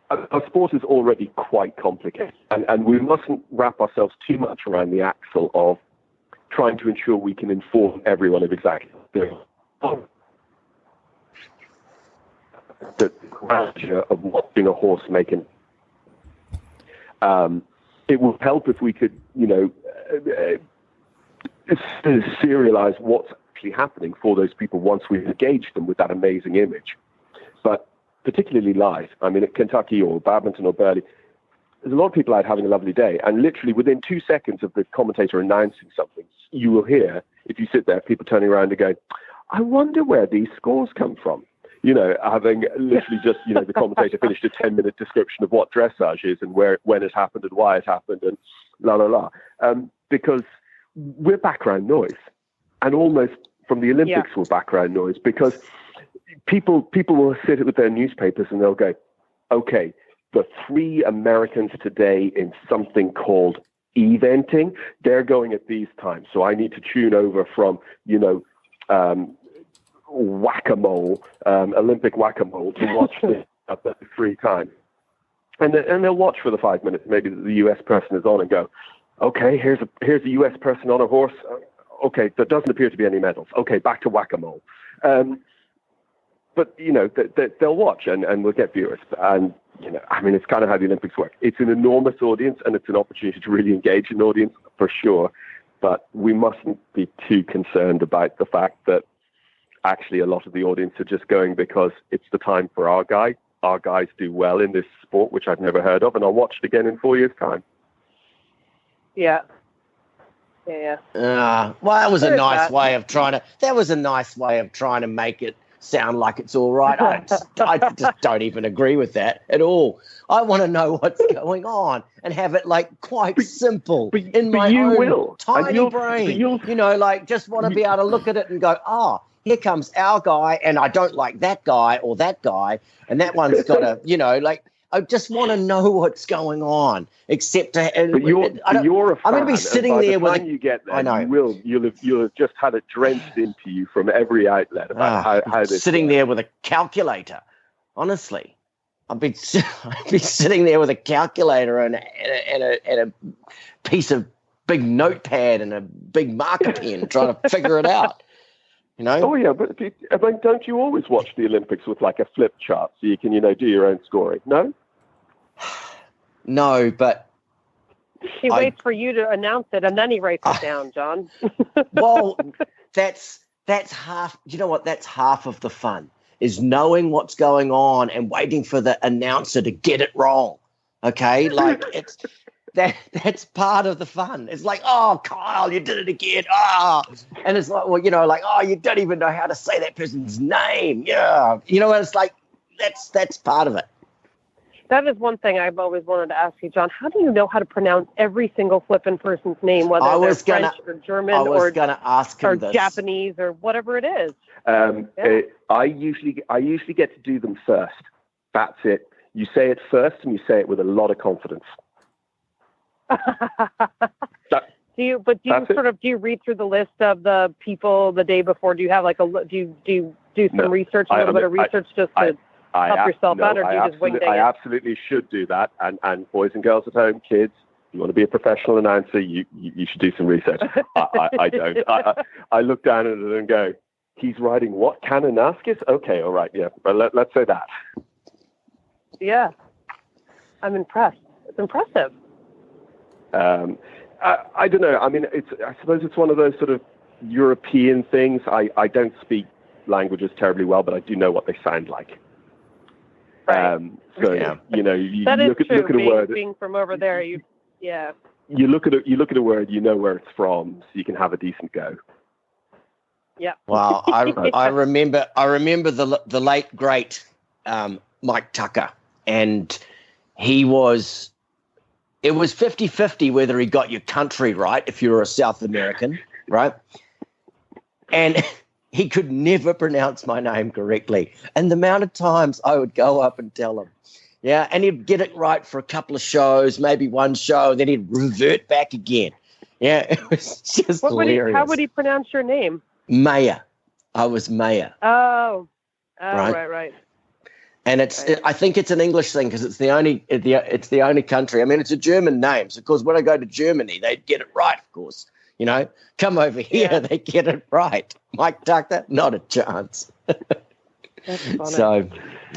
Our sport is already quite complicated, and we mustn't wrap ourselves too much around the axle of trying to ensure we can inform everyone of exactly what's going on. The grandeur of watching a horse making. It will help if we could, serialize what's actually happening for those people once we've engaged them with that amazing image. But particularly live, at Kentucky or Badminton or Burley, there's a lot of people out having a lovely day, and literally within 2 seconds of the commentator announcing something, you will hear, if you sit there, people turning around and going, I wonder where these scores come from. Having literally just, the commentator finished a 10-minute description of what dressage is and when it happened and why it happened and la, la, la. Because we're background noise, and almost from the Olympics we're background noise, because people will sit with their newspapers and they'll go, okay, the 3 Americans today in something called eventing, they're going at these times. So I need to tune over from, whack-a-mole, Olympic whack-a-mole to watch this at the 3 times. And they'll watch for the 5 minutes, maybe the US person is on, and go, okay, here's a US person on a horse. Okay, there doesn't appear to be any medals. Okay, back to whack-a-mole. But, they'll watch and we'll get viewers. And, it's kind of how the Olympics work. It's an enormous audience, and it's an opportunity to really engage an audience, for sure. But we mustn't be too concerned about the fact that actually a lot of the audience are just going because it's the time for our guy. Our guys do well in this sport, which I've never heard of, and I'll watch it again in 4 years' time. Yeah. Well, that was a nice way of trying to make it sound like it's all right. I just don't even agree with that at all. I want to know what's going on and have it quite simple in my own tiny brain. Just want to be able to look at it and go, here comes our guy, and I don't like that guy or that guy, and that one's got a, I just want to know what's going on. Except to, but you're a fan. I'm going to be sitting there with. You get there, I know you'll have just had it drenched into you from every outlet about how this. Sitting there with a calculator, honestly, I'd be sitting there with a calculator and a piece of big notepad and a big marker pen trying to figure it out. Oh yeah, but don't you always watch the Olympics with a flip chart so you can do your own scoring? No. No, but He waits for you to announce it, and then he writes it down, John. Well, that's half. You know what? That's half of the fun, is knowing what's going on and waiting for the announcer to get it wrong. Okay, like that's part of the fun. It's like, oh, Kyle, you did it again. Ah, and it's like, well, like, oh, you don't even know how to say that person's name. Yeah, it's like that's part of it. That is one thing I've always wanted to ask you, John. How do you know how to pronounce every single flippin' person's name, whether they're French or German or Japanese or whatever it is? I usually get to do them first. That's it. You say it first, and you say it with a lot of confidence. Do you read through the list of the people the day before? Do you have do you do some research, a little bit of research just to help yourself out, or do you just wing it? I absolutely should do that. And boys and girls at home, kids, you want to be a professional announcer, you should do some research. I don't. I look down at it and go, he's writing what? Kananaskis? Okay, all right, yeah. But let's say that. Yeah. I'm impressed. It's impressive. I don't know. I mean, I suppose it's one of those sort of European things. I don't speak languages terribly well, but I do know what they sound like. Right. You that look is true. at a word. Being from over there, You look at a word, you know where it's from, so you can have a decent go. Yeah. Well, I remember the late great Mike Tucker, and it was 50-50 whether he got your country right if you were a South American, right? And he could never pronounce my name correctly. And the amount of times I would go up and tell him, yeah, and he'd get it right for a couple of shows, maybe one show, then he'd revert back again. Yeah, it was just hilarious. How would he pronounce your name? Maya. I was Maya. Oh, right. And I think it's an English thing because it's the only country. I mean, it's a German name. So, of course, when I go to Germany, they get it right, of course. Come over here, they get it right. Mike Tucker, not a chance. That's funny. So,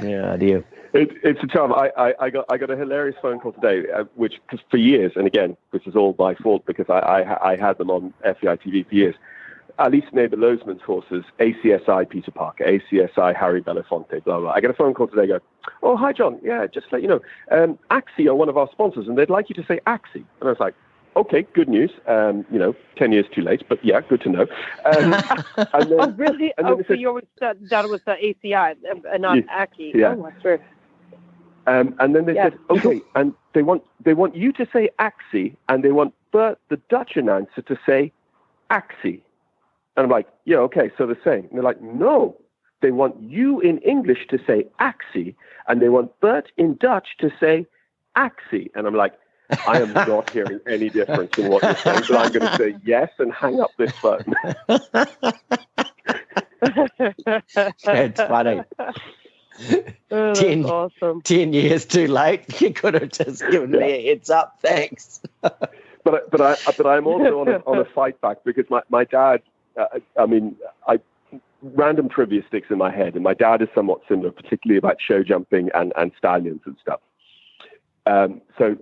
yeah, dear. It's a charm. I got a hilarious phone call today, which because for years, and again, this is all my fault because I had them on FEI TV for years. Alice Neighbor-Lozman's horses, ACSI Peter Parker, ACSI Harry Belafonte, blah, blah. I get a phone call today, oh, hi, John. Yeah, just to let you know, Axie are one of our sponsors, and they'd like you to say Axie. And I was like, okay, good news. 10 years too late, but yeah, good to know. And then, oh, really? So you always thought it was the ACI and not Axie. Yeah. Oh, that's weird. And then they said, okay, and they want you to say Axie, and they want Bert, the Dutch announcer, to say Axie. And I'm like, yeah, okay, so the same. And they're like, no, they want you in English to say Axie, and they want Bert in Dutch to say Axie. And I'm like, I am not hearing any difference in what you're saying, but I'm going to say yes and hang up this phone. That's funny. Oh, that's awesome. 10 years too late. You could have just given me a heads up. Thanks. But I'm also on a fight back because my dad. Random trivia sticks in my head, and my dad is somewhat similar, particularly about show jumping and stallions and stuff. So,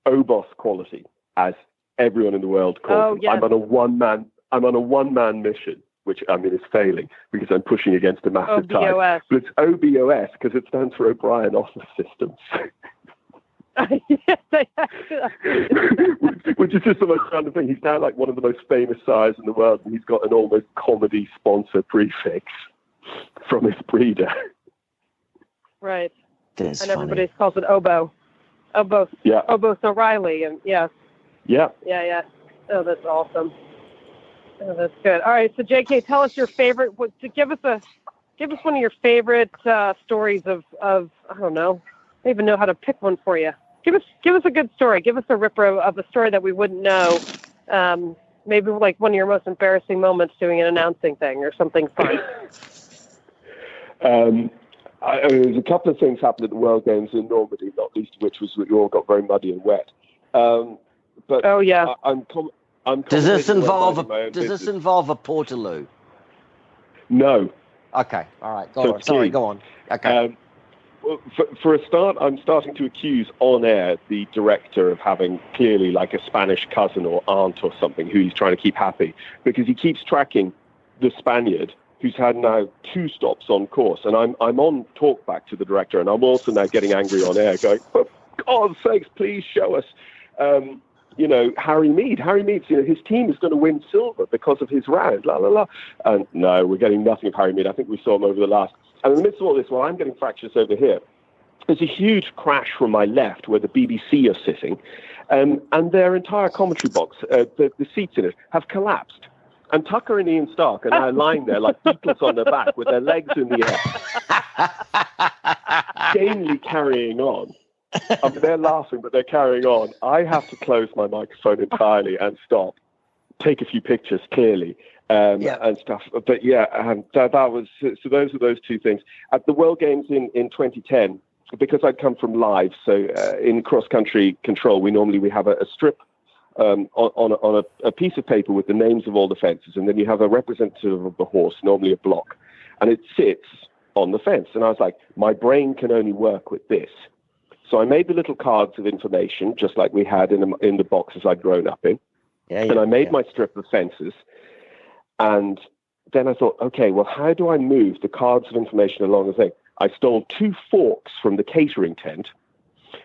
Obos quality, as everyone in the world calls them. Yes. I'm on a one-man mission, which is failing because I'm pushing against a massive tide. But it's OBOS because it stands for O'Brien Office Systems. Which is just the most random thing. He's now like one of the most famous sires in the world, and he's got an almost comedy sponsor prefix from his breeder. Right. That's and funny. Everybody calls it Obo. Obos. Yeah. Obos O'Reilly, and yes. Yeah. Yeah. Oh, that's awesome. Oh, that's good. All right, so JK, tell us your favorite. Give us one of your favorite stories of I don't know. I don't even know how to pick one for you. Give us a good story. Give us a ripper of a story that we wouldn't know. Maybe like one of your most embarrassing moments doing an announcing thing or something fun. There's a couple of things happened at the World Games in Normandy, not least of which was we all got very muddy and wet. But oh yeah, I'm does this involve a portaloo? No. Okay. All right. Go on. Sorry. Go on. Okay. Well, for a start, I'm starting to accuse on air the director of having clearly like a Spanish cousin or aunt or something who he's trying to keep happy, because he keeps tracking the Spaniard who's had now 2 stops on course. And I'm on talkback to the director, and I'm also now getting angry on air going, for God's sakes, please show us, Harry Mead. Harry Mead's, his team is going to win silver because of his round, la, la, la. And no, we're getting nothing of Harry Mead. I think we saw him over the last. And in the midst of all this, while I'm getting fractious over here, there's a huge crash from my left where the BBC are sitting, and their entire commentary box, the seats in it, have collapsed. And Tucker and Ian Stark are now lying there like beetles on their back with their legs in the air, gamely carrying on. I mean, they're laughing, but they're carrying on. I have to close my microphone entirely and stop, take a few pictures clearly, and stuff. But that was, so those are those 2 things. At the World Games in 2010, because I'd come from live, so in cross-country control, we have a strip on a piece of paper with the names of all the fences, and then you have a representative of the horse, normally a block, and it sits on the fence. And I was like, my brain can only work with this. So I made the little cards of information, just like we had in the boxes I'd grown up in. And I made my strip of fences. And then I thought, okay, well, how do I move the cards of information along the thing? I stole 2 forks from the catering tent,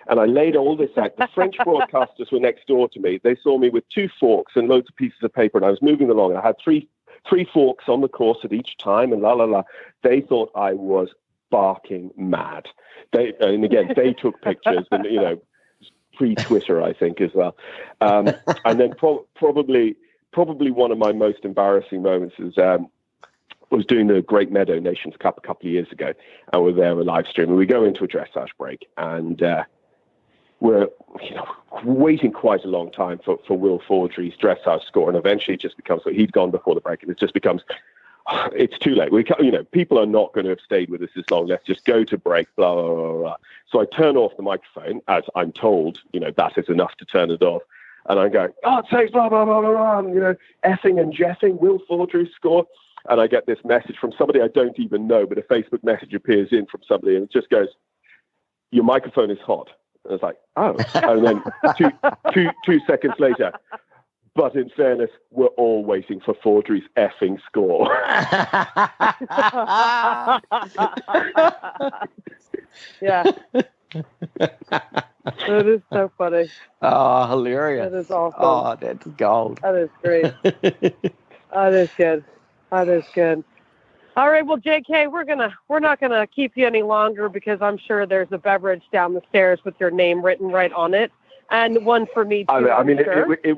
and I laid all this out. The French broadcasters were next door to me. They saw me with 2 forks and loads of pieces of paper, and I was moving along. And I had three forks on the course at each time, and la, la, la. They thought I was barking mad. They took pictures, and, pre-Twitter, I think, as well. And then probably one of my most embarrassing moments is was doing the Great Meadow Nations Cup a couple of years ago, and we're there, we're live streaming. We go into a dressage break, and we're waiting quite a long time for Will Fordry's dressage score, and eventually it just becomes, he'd gone before the break, and it just becomes, it's too late. People are not going to have stayed with us this long. Let's just go to break, blah, blah, blah, blah. So I turn off the microphone, as I'm told, that is enough to turn it off. And I'm going, it says blah, blah, blah, blah, blah, effing and jeffing, Will Fordry's score. And I get this message from somebody I don't even know, but a Facebook message appears in from somebody, and it just goes, your microphone is hot. And I was like, oh. And then 2 seconds later, but in fairness, we're all waiting for Fordry's effing score. Yeah. That is so funny. Oh, hilarious. That is awesome. Oh, that's gold. That is great. That is good. That is good. All right, well, JK, we're not gonna keep you any longer, because I'm sure there's a beverage down the stairs with your name written right on it, and one for me too. It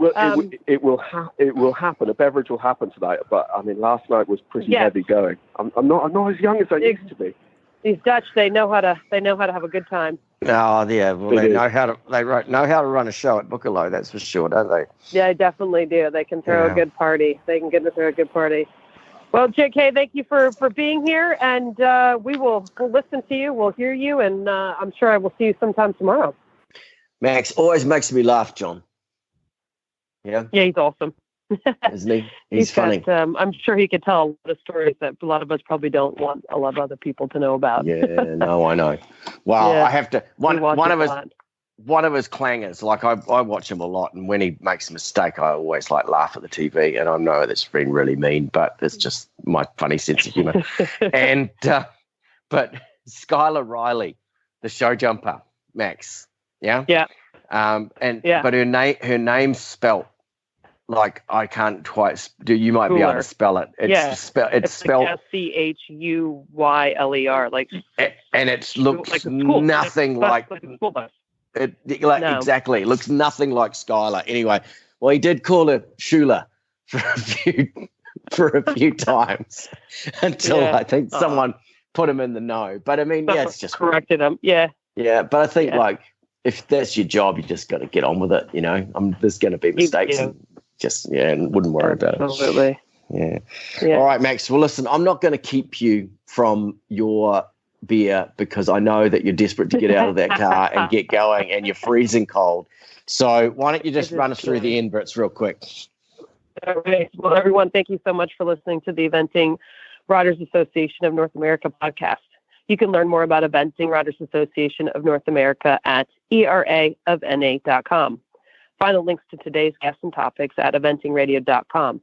will happen. A beverage will happen tonight. But I mean, last night was pretty heavy going. I'm not as young as I used to be. These Dutch, they know how to have a good time. Oh yeah, well they know how to run a show at Boekelo, that's for sure, don't they? Yeah, definitely do. They can throw a good party. They can throw a good party. Well, JK, thank you for being here, and we'll listen to you, we'll hear you, and I'm sure I will see you sometime tomorrow. Max always makes me laugh, John. Yeah. Yeah, he's awesome. Isn't he? He's funny. I'm sure he could tell a lot of stories that a lot of us probably don't want a lot of other people to know about. Yeah, no, I know. Well, I have to. One of his clangers, like I watch him a lot, and when he makes a mistake, I always laugh at the TV, and I know that's being really mean, but it's just my funny sense of humor. And but Skylar Riley, the show jumper, Max, but her name's spelt like I can't quite do. You might be able to spell it. It's spelled Schuyler, and it looks nothing like. Exactly. It looks nothing like Skylar. Anyway, well, he did call her Schuyler for a few times until I think someone put him in the know. But I mean, it's just corrected him. Yeah. Yeah, but I think if that's your job, you just got to get on with it. There's going to be mistakes, and just and wouldn't worry about it. Absolutely. Yeah. All right, Max. Well, listen, I'm not going to keep you from your beer because I know that you're desperate to get out of that car and get going, and you're freezing cold. So why don't you just run us through the end bits real quick? All right. Well, everyone, thank you so much for listening to the Eventing Riders Association of North America podcast. You can learn more about Eventing Writers Association of North America at eraofna.com. Find the links to today's guests and topics at eventingradio.com.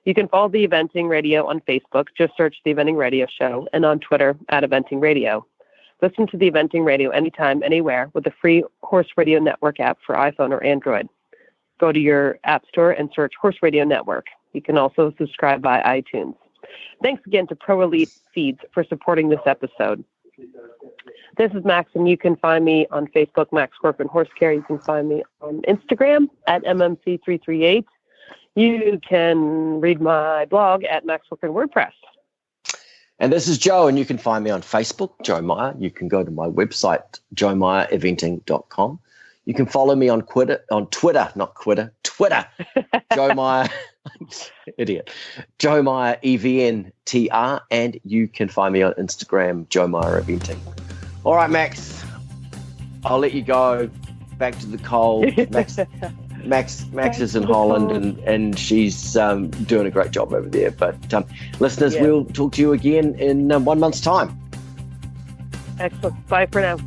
You can follow the Eventing Radio on Facebook. Just search the Eventing Radio Show, and on Twitter at Eventing Radio. Listen to the Eventing Radio anytime, anywhere with the free Horse Radio Network app for iPhone or Android. Go to your app store and search Horse Radio Network. You can also subscribe by iTunes. Thanks again to Pro Elite Feeds for supporting this episode. This is Max, and you can find me on Facebook, Max Corcoran Horse Care. You can find me on Instagram at MMC338. You can read my blog at Max Corcoran WordPress. And this is Joe, and you can find me on Facebook, Joe Meyer. You can go to my website, joemeyereventing.com. You can follow me on Twitter, Joe Meyer, idiot, Joe Meyer, EVNTR, and you can find me on Instagram, Joe Meyer Eventing. All right, Max, I'll let you go back to the cold. Max is in Holland, and she's doing a great job over there. But listeners, we'll talk to you again in 1 month's time. Excellent. Bye for now.